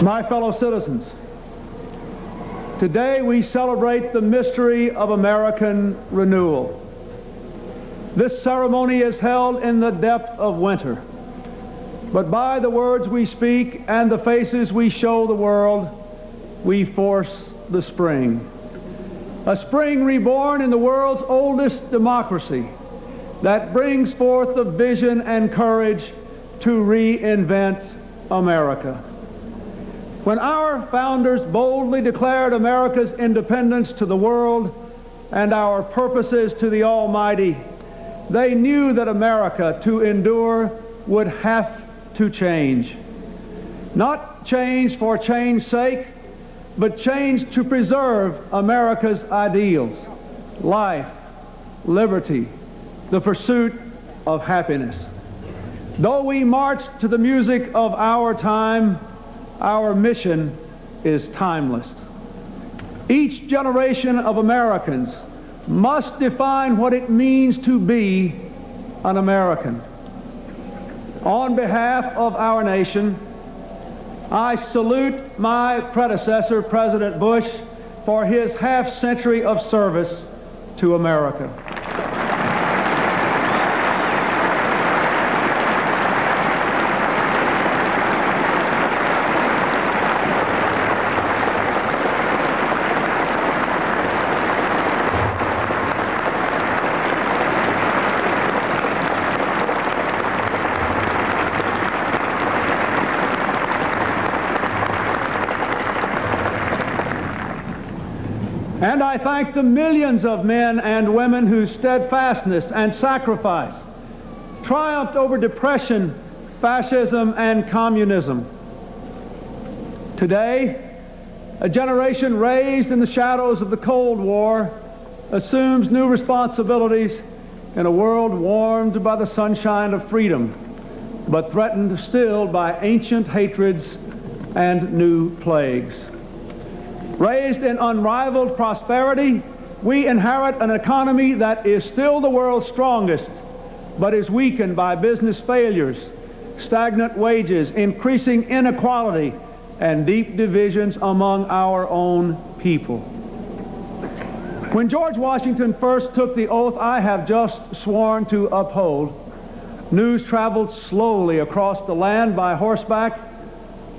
My fellow citizens, today we celebrate the mystery of American renewal. This ceremony is held in the depth of winter, but by the words we speak and the faces we show the world, we force the spring. A spring reborn in the world's oldest democracy, that brings forth the vision and courage to reinvent America. When our founders boldly declared America's independence to the world and our purposes to the Almighty, they knew that America, to endure, would have to change. Not change for change's sake, but change to preserve America's ideals: life, liberty, the pursuit of happiness. Though we march to the music of our time, our mission is timeless. Each generation of Americans must define what it means to be an American. On behalf of our nation, I salute my predecessor, President Bush, for his half-century of service to America. And I thank the millions of men and women whose steadfastness and sacrifice triumphed over depression, fascism, and communism. Today, a generation raised in the shadows of the Cold War assumes new responsibilities in a world warmed by the sunshine of freedom, but threatened still by ancient hatreds and new plagues. Raised in unrivaled prosperity, we inherit an economy that is still the world's strongest, but is weakened by business failures, stagnant wages, increasing inequality, and deep divisions among our own people. When George Washington first took the oath I have just sworn to uphold, news traveled slowly across the land by horseback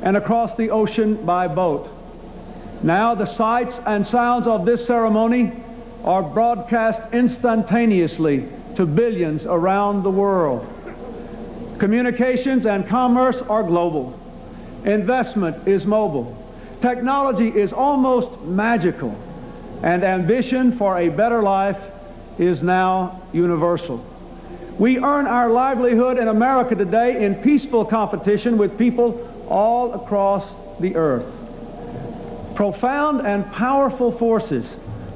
and across the ocean by boat. Now the sights and sounds of this ceremony are broadcast instantaneously to billions around the world. Communications and commerce are global. Investment is mobile. Technology is almost magical. And ambition for a better life is now universal. We earn our livelihood in America today in peaceful competition with people all across the earth. Profound and powerful forces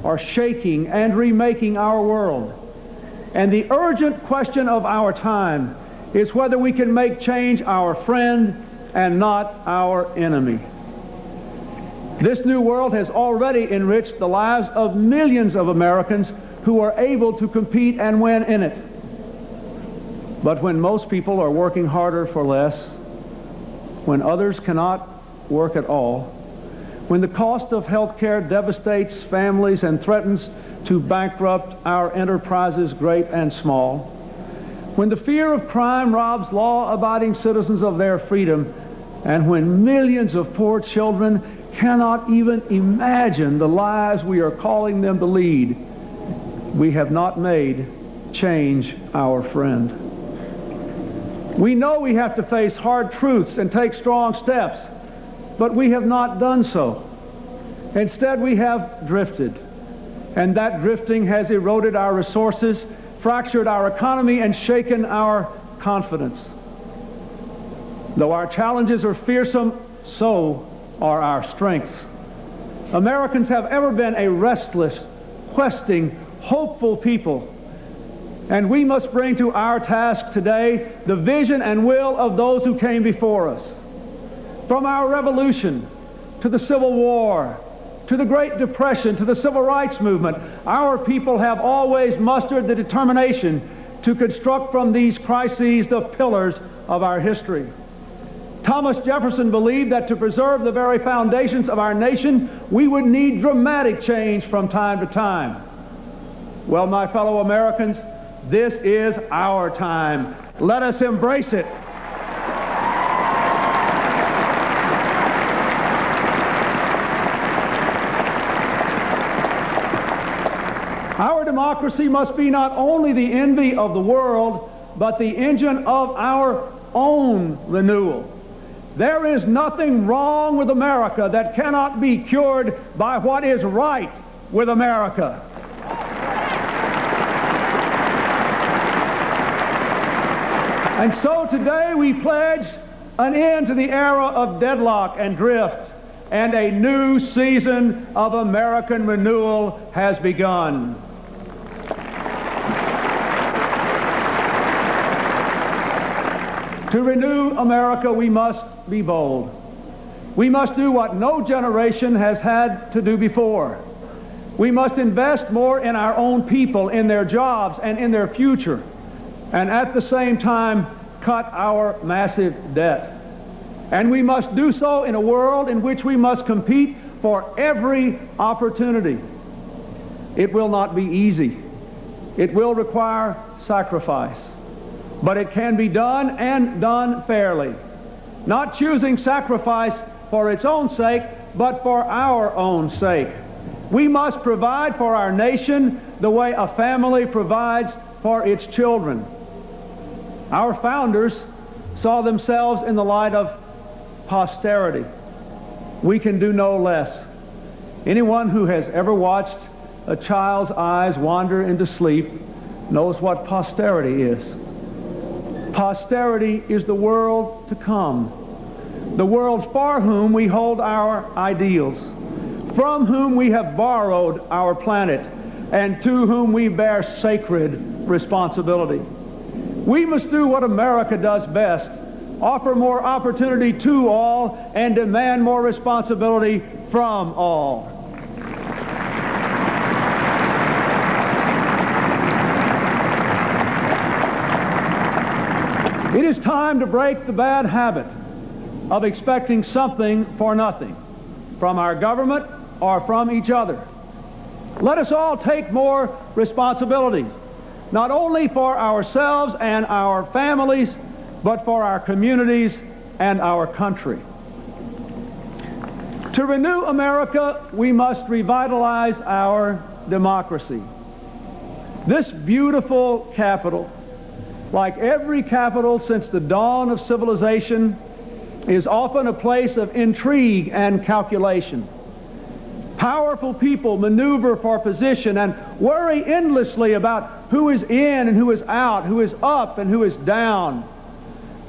are shaking and remaking our world. And the urgent question of our time is whether we can make change our friend and not our enemy. This new world has already enriched the lives of millions of Americans who are able to compete and win in it. But when most people are working harder for less, when others cannot work at all, when the cost of health care devastates families and threatens to bankrupt our enterprises great and small, when the fear of crime robs law-abiding citizens of their freedom, and when millions of poor children cannot even imagine the lives we are calling them to lead, we have not made change our friend. We know we have to face hard truths and take strong steps, but we have not done so. Instead, we have drifted, and that drifting has eroded our resources, fractured our economy, and shaken our confidence. Though our challenges are fearsome, so are our strengths. Americans have ever been a restless, questing, hopeful people, and we must bring to our task today the vision and will of those who came before us. From our revolution to the Civil War, to the Great Depression, to the Civil Rights Movement, our people have always mustered the determination to construct from these crises the pillars of our history. Thomas Jefferson believed that to preserve the very foundations of our nation, we would need dramatic change from time to time. Well, my fellow Americans, this is our time. Let us embrace it. Our Our democracy must be not only the envy of the world, but the engine of our own renewal. There is nothing wrong with America that cannot be cured by what is right with America. And so today we pledge an end to the era of deadlock and drift, and a new season of American renewal has begun. To renew America, we must be bold. We must do what no generation has had to do before. We must invest more in our own people, in their jobs, and in their future, and at the same time cut our massive debt. And we must do so in a world in which we must compete for every opportunity. It will not be easy. It will require sacrifice. But it can be done, and done fairly. Not choosing sacrifice for its own sake, but for our own sake. We must provide for our nation the way a family provides for its children. Our founders saw themselves in the light of posterity. We can do no less. Anyone who has ever watched a child's eyes wander into sleep knows what posterity is. Posterity is the world to come, the world for whom we hold our ideals, from whom we have borrowed our planet, and to whom we bear sacred responsibility. We must do what America does best: offer more opportunity to all and demand more responsibility from all. It is time to break the bad habit of expecting something for nothing from our government or from each other. Let us all take more responsibility, not only for ourselves and our families, but for our communities and our country. To renew America, we must revitalize our democracy. This beautiful capital, like every capital since the dawn of civilization, is often a place of intrigue and calculation. Powerful people maneuver for position and worry endlessly about who is in and who is out, who is up and who is down,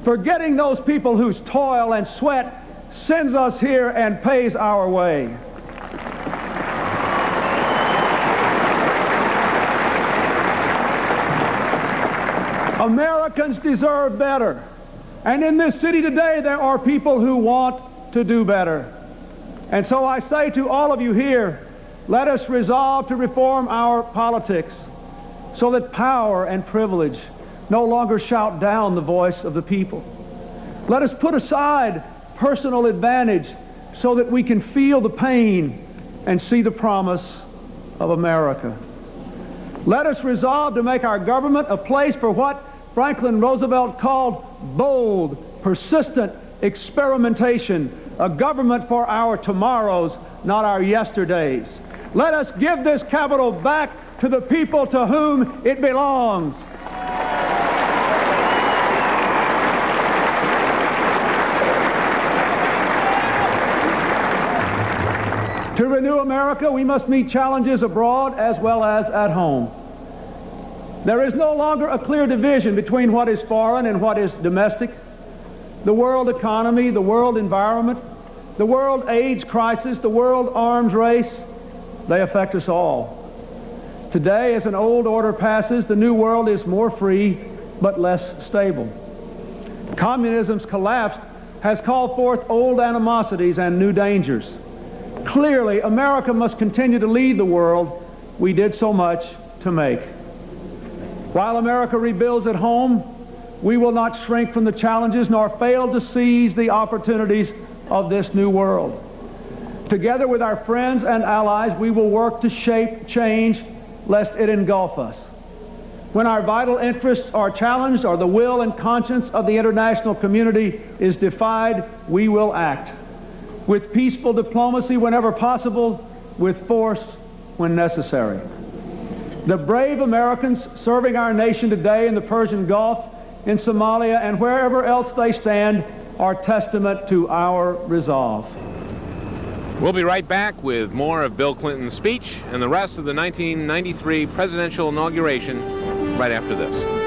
forgetting those people whose toil and sweat sends us here and pays our way. Americans deserve better. And in this city today, there are people who want to do better. And so I say to all of you here, let us resolve to reform our politics so that power and privilege no longer shout down the voice of the people. Let us put aside personal advantage so that we can feel the pain and see the promise of America. Let us resolve to make our government a place for what Franklin Roosevelt called bold, persistent experimentation, a government for our tomorrows, not our yesterdays. Let us give this capital back to the people to whom it belongs. To renew America, we must meet challenges abroad as well as at home. There is no longer a clear division between what is foreign and what is domestic. The world economy, the world environment, the world AIDS crisis, the world arms race, they affect us all. Today, as an old order passes, the new world is more free but less stable. Communism's collapse has called forth old animosities and new dangers. Clearly, America must continue to lead the world we did so much to make. While America rebuilds at home, we will not shrink from the challenges nor fail to seize the opportunities of this new world. Together with our friends and allies, we will work to shape change lest it engulf us. When our vital interests are challenged or the will and conscience of the international community is defied, we will act. With peaceful diplomacy whenever possible, with force when necessary. The brave Americans serving our nation today in the Persian Gulf, in Somalia, and wherever else they stand are testament to our resolve. We'll be right back with more of Bill Clinton's speech and the rest of the 1993 presidential inauguration right after this.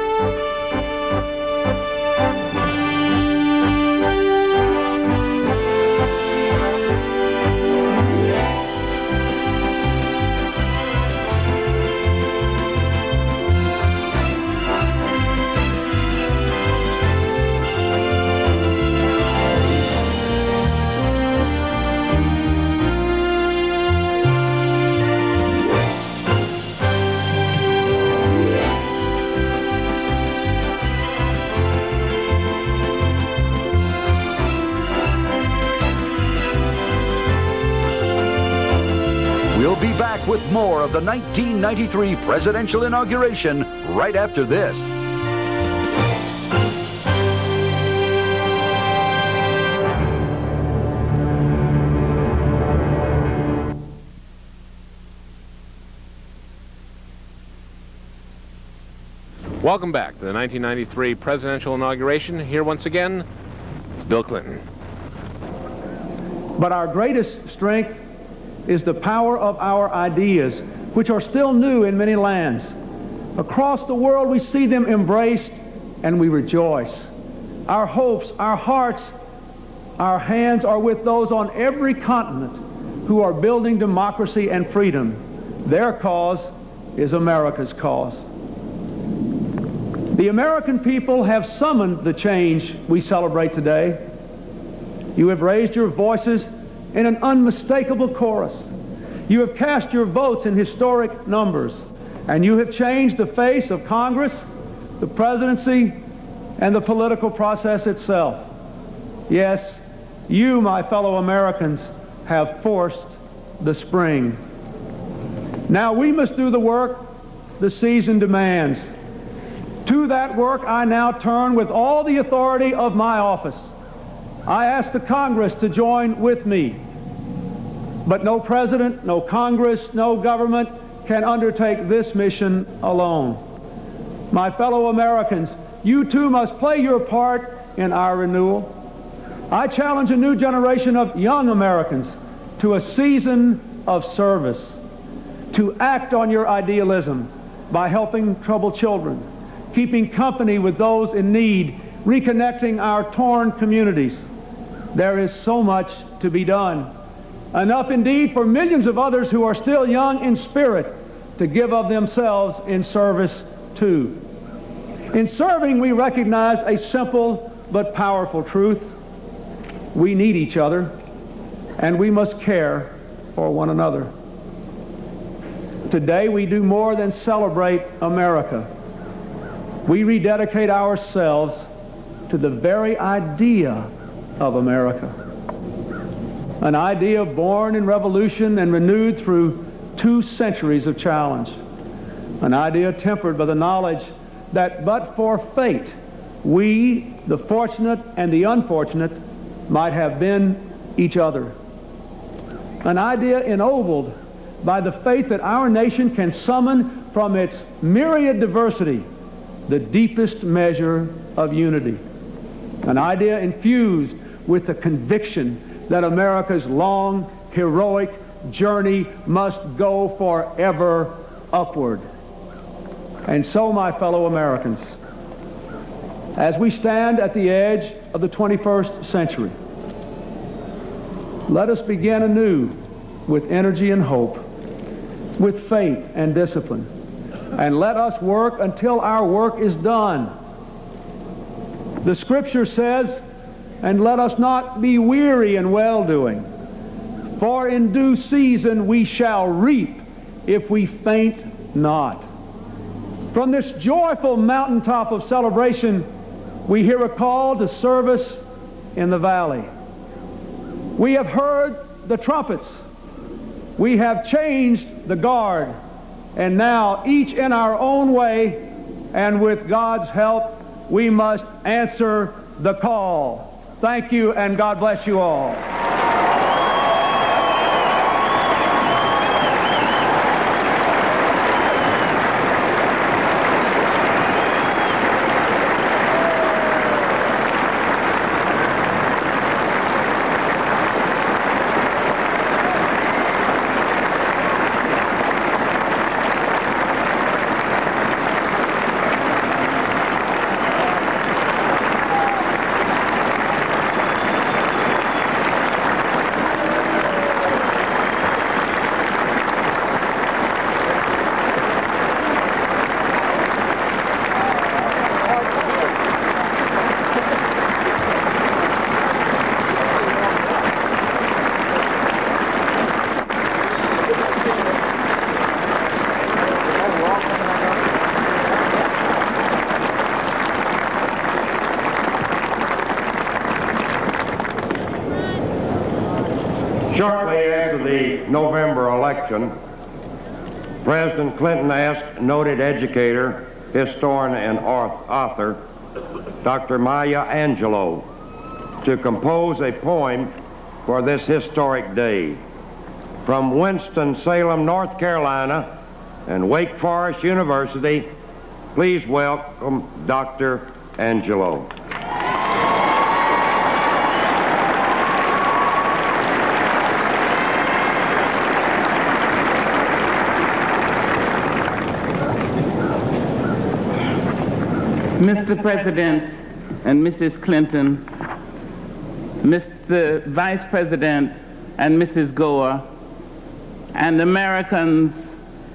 We'll be back with more of the 1993 presidential inauguration right after this. Welcome back to the 1993 presidential inauguration. Here once again is Bill Clinton. But our greatest strength is the power of our ideas, which are still new in many lands. Across the world we see them embraced and we rejoice. Our hopes, our hearts, our hands are with those on every continent who are building democracy and freedom. Their cause is America's cause. The American people have summoned the change we celebrate today. You have raised your voices in an unmistakable chorus. You have cast your votes in historic numbers, and you have changed the face of Congress, the presidency, and the political process itself. Yes, you, my fellow Americans, have forced the spring. Now we must do the work the season demands. To that work I now turn with all the authority of my office. I ask the Congress to join with me. But no president, no Congress, no government can undertake this mission alone. My fellow Americans, you too must play your part in our renewal. I challenge a new generation of young Americans to a season of service, to act on your idealism by helping troubled children, keeping company with those in need, reconnecting our torn communities. There is so much to be done. Enough indeed for millions of others who are still young in spirit to give of themselves in service too. In serving, we recognize a simple but powerful truth. We need each other, and we must care for one another. Today we do more than celebrate America. We rededicate ourselves to the very idea of America. An idea born in revolution and renewed through 2 centuries of challenge. An idea tempered by the knowledge that but for fate, we, the fortunate and the unfortunate, might have been each other. An idea ennobled by the faith that our nation can summon from its myriad diversity the deepest measure of unity. An idea infused with the conviction that America's long, heroic journey must go forever upward. And so, my fellow Americans, as we stand at the edge of the 21st century, let us begin anew with energy and hope, with faith and discipline, and let us work until our work is done. The Scripture says, and let us not be weary in well-doing, for in due season we shall reap if we faint not. From this joyful mountaintop of celebration, we hear a call to service in the valley. We have heard the trumpets. We have changed the guard. And now, each in our own way, and with God's help, we must answer the call. Thank you, and God bless you all. Shortly after the November election, President Clinton asked noted educator, historian, and author Dr. Maya Angelou to compose a poem for this historic day. From Winston-Salem, North Carolina, and Wake Forest University, please welcome Dr. Angelou. Mr. President and Mrs. Clinton, Mr. Vice President and Mrs. Gore, and Americans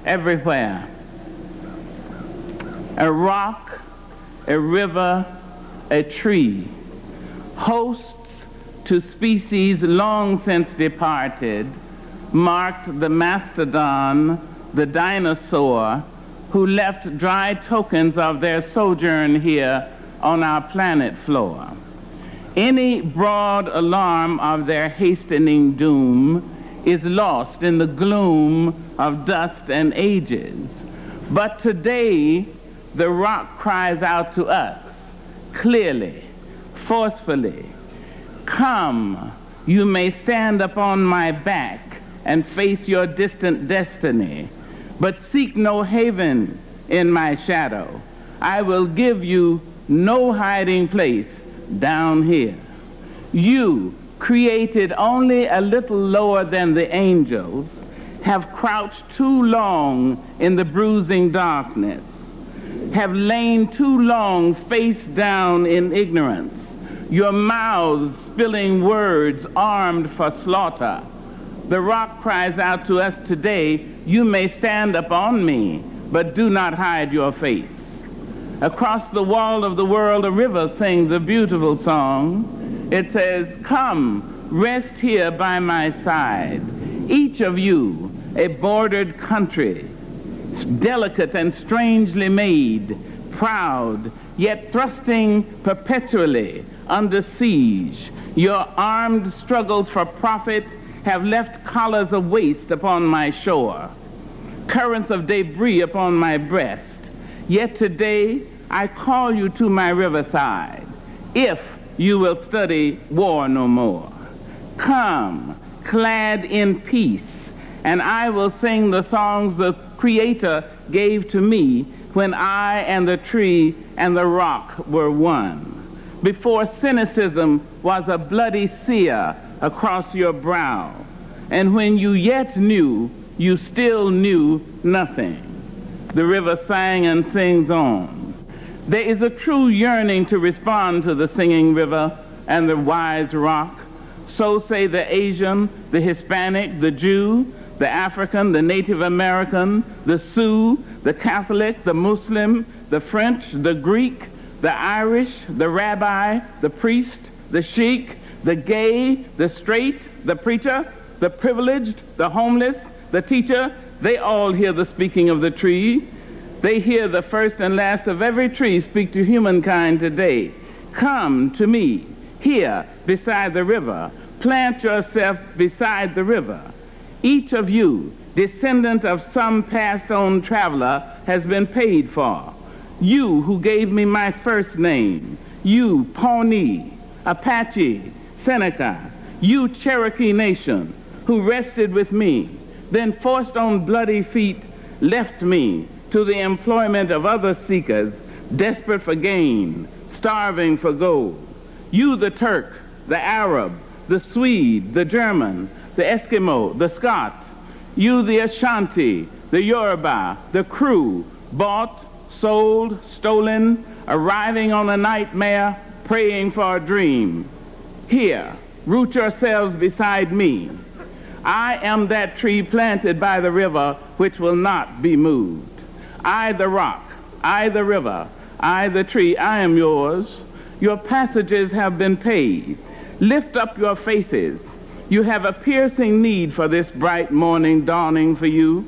everywhere. A rock, a river, a tree, hosts to species long since departed, marked the mastodon, the dinosaur, who left dry tokens of their sojourn here on our planet floor. Any broad alarm of their hastening doom is lost in the gloom of dust and ages. But today, the rock cries out to us, clearly, forcefully, "Come, you may stand upon my back and face your distant destiny, but seek no haven in my shadow. I will give you no hiding place down here. You, created only a little lower than the angels, have crouched too long in the bruising darkness, have lain too long face down in ignorance, your mouths spilling words armed for slaughter. The rock cries out to us today, you may stand upon me, but do not hide your face. Across the wall of the world, a river sings a beautiful song. It says, come, rest here by my side. Each of you, a bordered country, delicate and strangely made, proud, yet thrusting perpetually under siege. Your armed struggles for profit have left collars of waste upon my shore, currents of debris upon my breast. Yet today I call you to my riverside, if you will study war no more. Come, clad in peace, and I will sing the songs the Creator gave to me when I and the tree and the rock were one. Before cynicism was a bloody sear across your brow, and when you yet knew, you still knew nothing. The river sang and sings on. There is a true yearning to respond to the singing river and the wise rock. So say the Asian, the Hispanic, the Jew, the African, the Native American, the Sioux, the Catholic, the Muslim, the French, the Greek, the Irish, the rabbi, the priest, the sheik, the gay, the straight, the preacher, the privileged, the homeless, the teacher. They all hear the speaking of the tree. They hear the first and last of every tree speak to humankind today. Come to me, here beside the river. Plant yourself beside the river. Each of you, descendant of some passed-on traveler, has been paid for. You who gave me my first name, you Pawnee, Apache, Seneca, you Cherokee Nation, who rested with me, then forced on bloody feet, left me to the employment of other seekers, desperate for gain, starving for gold. You the Turk, the Arab, the Swede, the German, the Eskimo, the Scot, you the Ashanti, the Yoruba, the Kru, bought, sold, stolen, arriving on a nightmare, praying for a dream. Here, root yourselves beside me. I am that tree planted by the river which will not be moved. I the rock, I the river, I the tree, I am yours. Your passages have been paid. Lift up your faces. You have a piercing need for this bright morning dawning for you.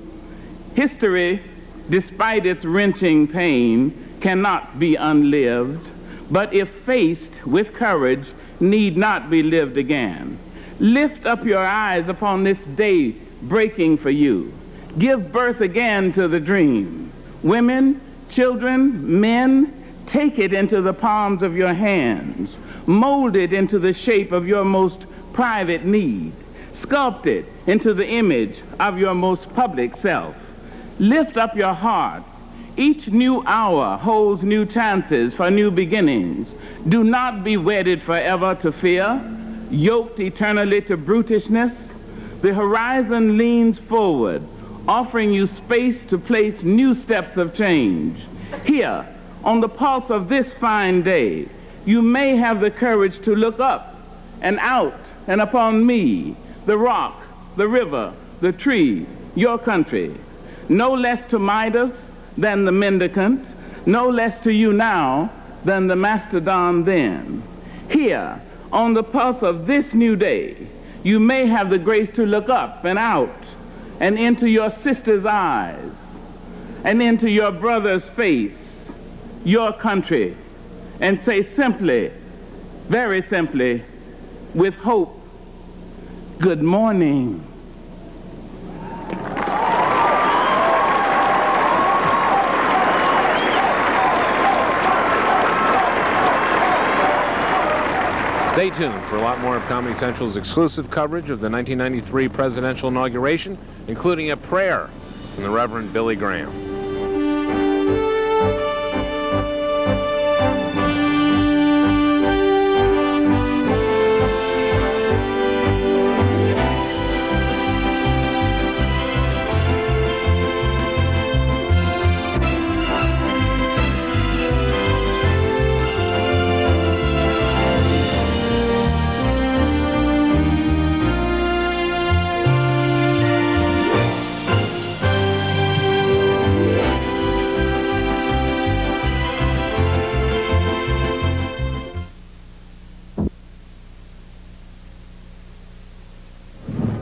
History, despite its wrenching pain, cannot be unlived, but if faced with courage, need not be lived again. Lift up your eyes upon this day breaking for you. Give birth again to the dream. Women, children, men, take it into the palms of your hands. Mold it into the shape of your most private need. Sculpt it into the image of your most public self. Lift up your hearts. Each new hour holds new chances for new beginnings. Do not be wedded forever to fear, yoked eternally to brutishness. The horizon leans forward, offering you space to place new steps of change. Here, on the pulse of this fine day, you may have the courage to look up and out and upon me, the rock, the river, the tree, your country. No less to Midas than the mendicant, no less to you now than the mastodon then. Here, on the pulse of this new day, you may have the grace to look up and out and into your sister's eyes and into your brother's face, your country, and say simply, very simply, with hope, good morning. Stay tuned for a lot more of Comedy Central's exclusive coverage of the 1993 presidential inauguration, including a prayer from the Reverend Billy Graham.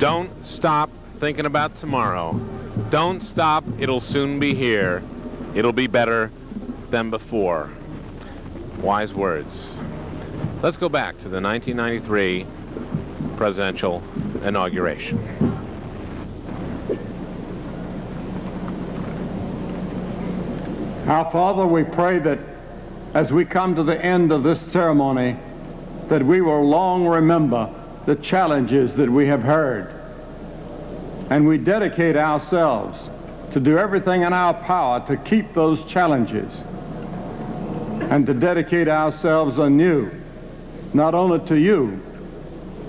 Don't stop thinking about tomorrow. Don't stop, it'll soon be here. It'll be better than before. Wise words. Let's go back to the 1993 presidential inauguration. Our Father, we pray that as we come to the end of this ceremony, that we will long remember the challenges that we have heard. And we dedicate ourselves to do everything in our power to keep those challenges and to dedicate ourselves anew, not only to you,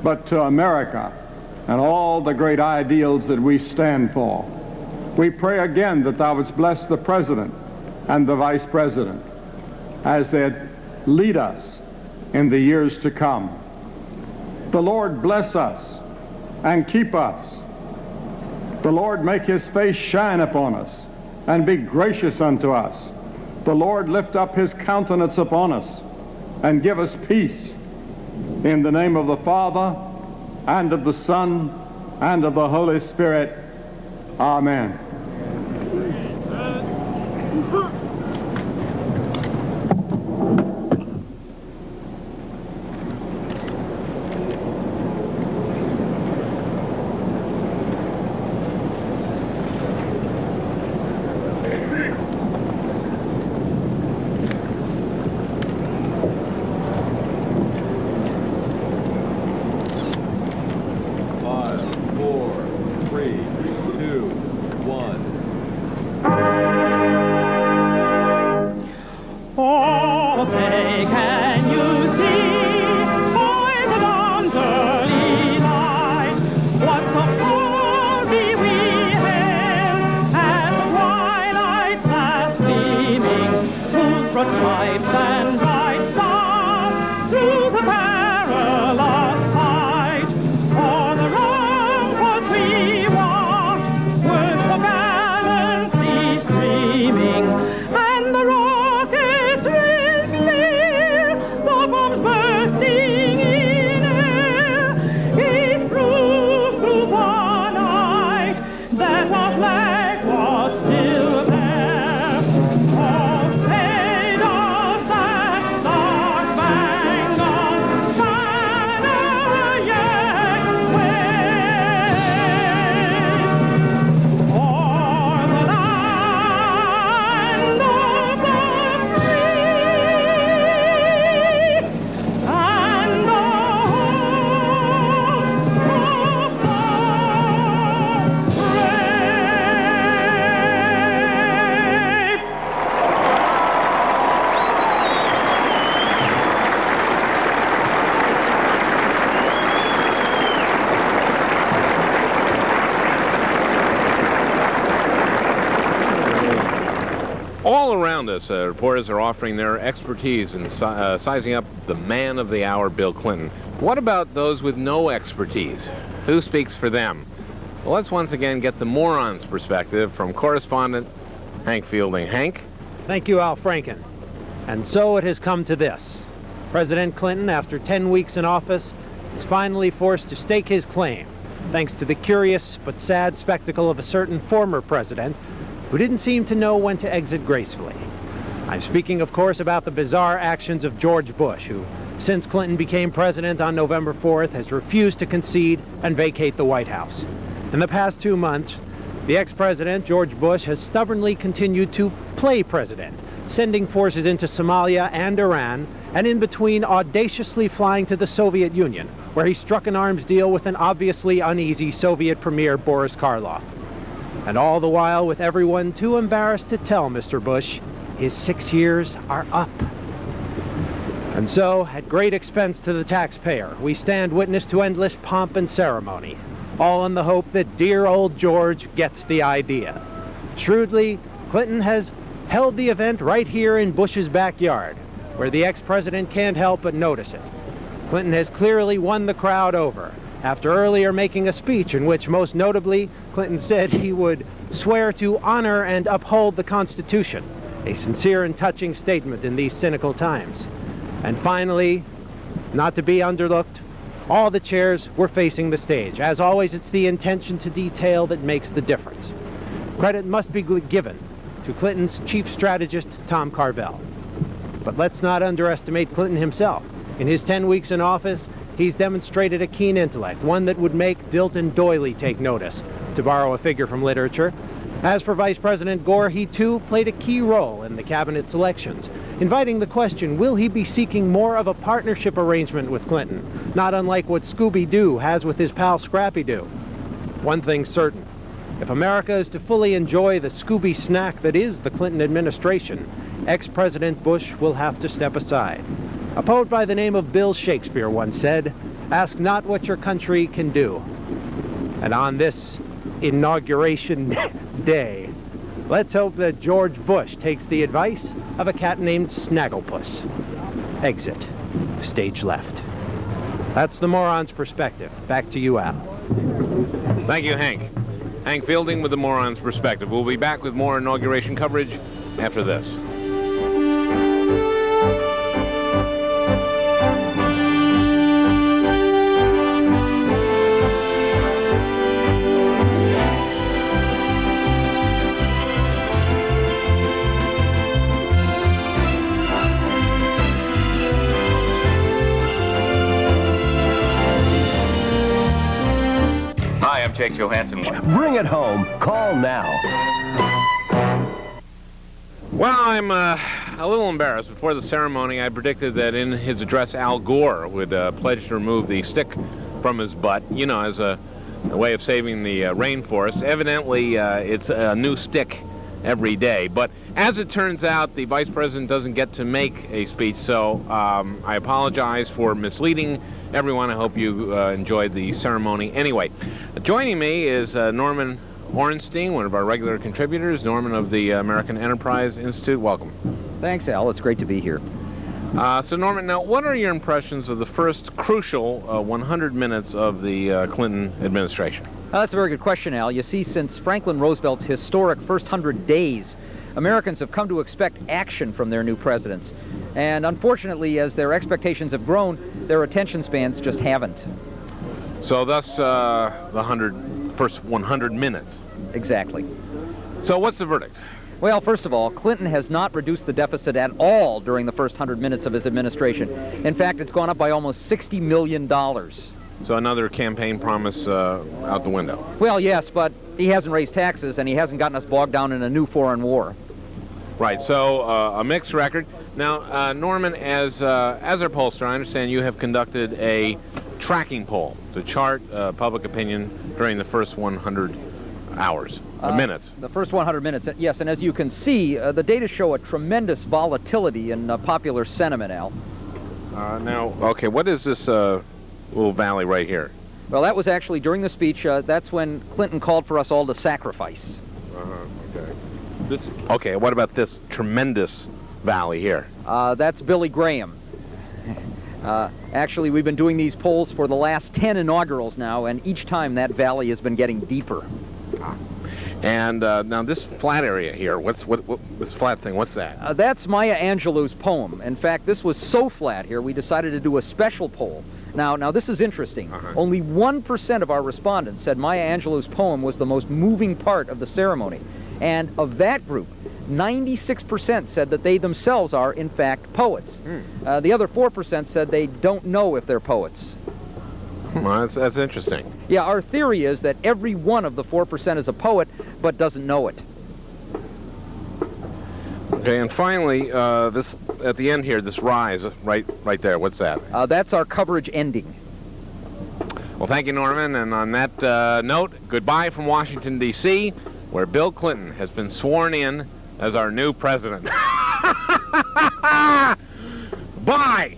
but to America and all the great ideals that we stand for. We pray again that thou wouldst bless the President and the Vice President as they lead us in the years to come. The Lord bless us and keep us. The Lord make his face shine upon us and be gracious unto us. The Lord lift up his countenance upon us and give us peace. In the name of the Father, and of the Son, and of the Holy Spirit. Amen. course, reporters are offering their expertise in sizing up the man of the hour, Bill Clinton. What about those with no expertise? Who speaks for them? Well, let's once again get the moron's perspective from correspondent Hank Fielding. Hank? Thank you, Al Franken. And so it has come to this. President Clinton, after 10 weeks in office, is finally forced to stake his claim, thanks to the curious but sad spectacle of a certain former president who didn't seem to know when to exit gracefully. I'm speaking, of course, about the bizarre actions of George Bush, who, since Clinton became president on November 4th, has refused to concede and vacate the White House. In the past 2 months, the ex-president, George Bush, has stubbornly continued to play president, sending forces into Somalia and Iran, and in between audaciously flying to the Soviet Union, where he struck an arms deal with an obviously uneasy Soviet Premier Boris Karloff. And all the while with everyone too embarrassed to tell Mr. Bush his 6 years are up. And so, at great expense to the taxpayer, we stand witness to endless pomp and ceremony, all in the hope that dear old George gets the idea. Shrewdly, Clinton has held the event right here in Bush's backyard, where the ex-president can't help but notice it. Clinton has clearly won the crowd over, after earlier making a speech in which, most notably, Clinton said he would swear to honor and uphold the Constitution, a sincere and touching statement in these cynical times. And finally, not to be underlooked, all the chairs were facing the stage. As always, it's the intention to detail that makes the difference. Credit must be given to Clinton's chief strategist, Tom Carvel. But let's not underestimate Clinton himself. In his 10 weeks in office, he's demonstrated a keen intellect, one that would make Dilton Doily take notice, to borrow a figure from literature. As for Vice President Gore, he too played a key role in the cabinet selections, inviting the question, will he be seeking more of a partnership arrangement with Clinton, not unlike what Scooby-Doo has with his pal Scrappy-Doo? One thing's certain. If America is to fully enjoy the Scooby snack that is the Clinton administration, ex-President Bush will have to step aside. A poet by the name of Bill Shakespeare once said, "Ask not what your country can do." And on this Inauguration Day, let's hope that George Bush takes the advice of a cat named Snagglepuss. Exit. Stage left. That's the moron's perspective. Back to you, Al. Thank you, Hank. Hank Fielding with the moron's perspective. We'll be back with more inauguration coverage after this. Jake Johansson. Bring it home. Call now. Well, I'm a little embarrassed. Before the ceremony, I predicted that in his address, Al Gore would pledge to remove the stick from his butt, you know, as a way of saving the rainforest. Evidently, it's a new stick every day. But as it turns out, the Vice President doesn't get to make a speech, so I apologize for misleading everyone. I hope you enjoyed the ceremony. Anyway, joining me is Norman Ornstein, one of our regular contributors. Norman of the American Enterprise Institute. Welcome. Thanks, Al. It's great to be here. So, Norman, now, what are your impressions of the first crucial 100 minutes of the Clinton administration? That's a very good question, Al. You see, since Franklin Roosevelt's historic first 100 days, Americans have come to expect action from their new presidents. And unfortunately, as their expectations have grown, their attention spans just haven't. So thus, the first 100 minutes. Exactly. So what's the verdict? Well, first of all, Clinton has not reduced the deficit at all during the first 100 minutes of his administration. In fact, it's gone up by almost $60 million. So another campaign promise out the window. Well, yes, but he hasn't raised taxes, and he hasn't gotten us bogged down in a new foreign war. Right, so a mixed record. Now, Norman, as our pollster, I understand you have conducted a tracking poll to chart public opinion during the first 100 hours, minutes. The first 100 minutes, yes, and as you can see, the data show a tremendous volatility in popular sentiment, Al. Now, okay, what is this little valley right here? Well, that was actually during the speech. That's when Clinton called for us all to sacrifice. Okay. Okay, what about this tremendous valley here? That's Billy Graham. Actually, we've been doing these polls for the last 10 inaugurals now, and each time that valley has been getting deeper. And now this flat area here, what this flat thing, what's that? That's Maya Angelou's poem. In fact, this was so flat here, we decided to do a special poll. Now this is interesting. Only 1% of our respondents said Maya Angelou's poem was the most moving part of the ceremony. And of that group, 96% said that they themselves are, in fact, poets. The other 4% said they don't know if they're poets. Well, that's interesting. Yeah, our theory is that every one of the 4% is a poet, but doesn't know it. Okay, and finally, this at the end here, this rise right there. What's that? That's our coverage ending. Well, thank you, Norman. And on that note, goodbye from Washington, D.C., where Bill Clinton has been sworn in as our new president. Bye!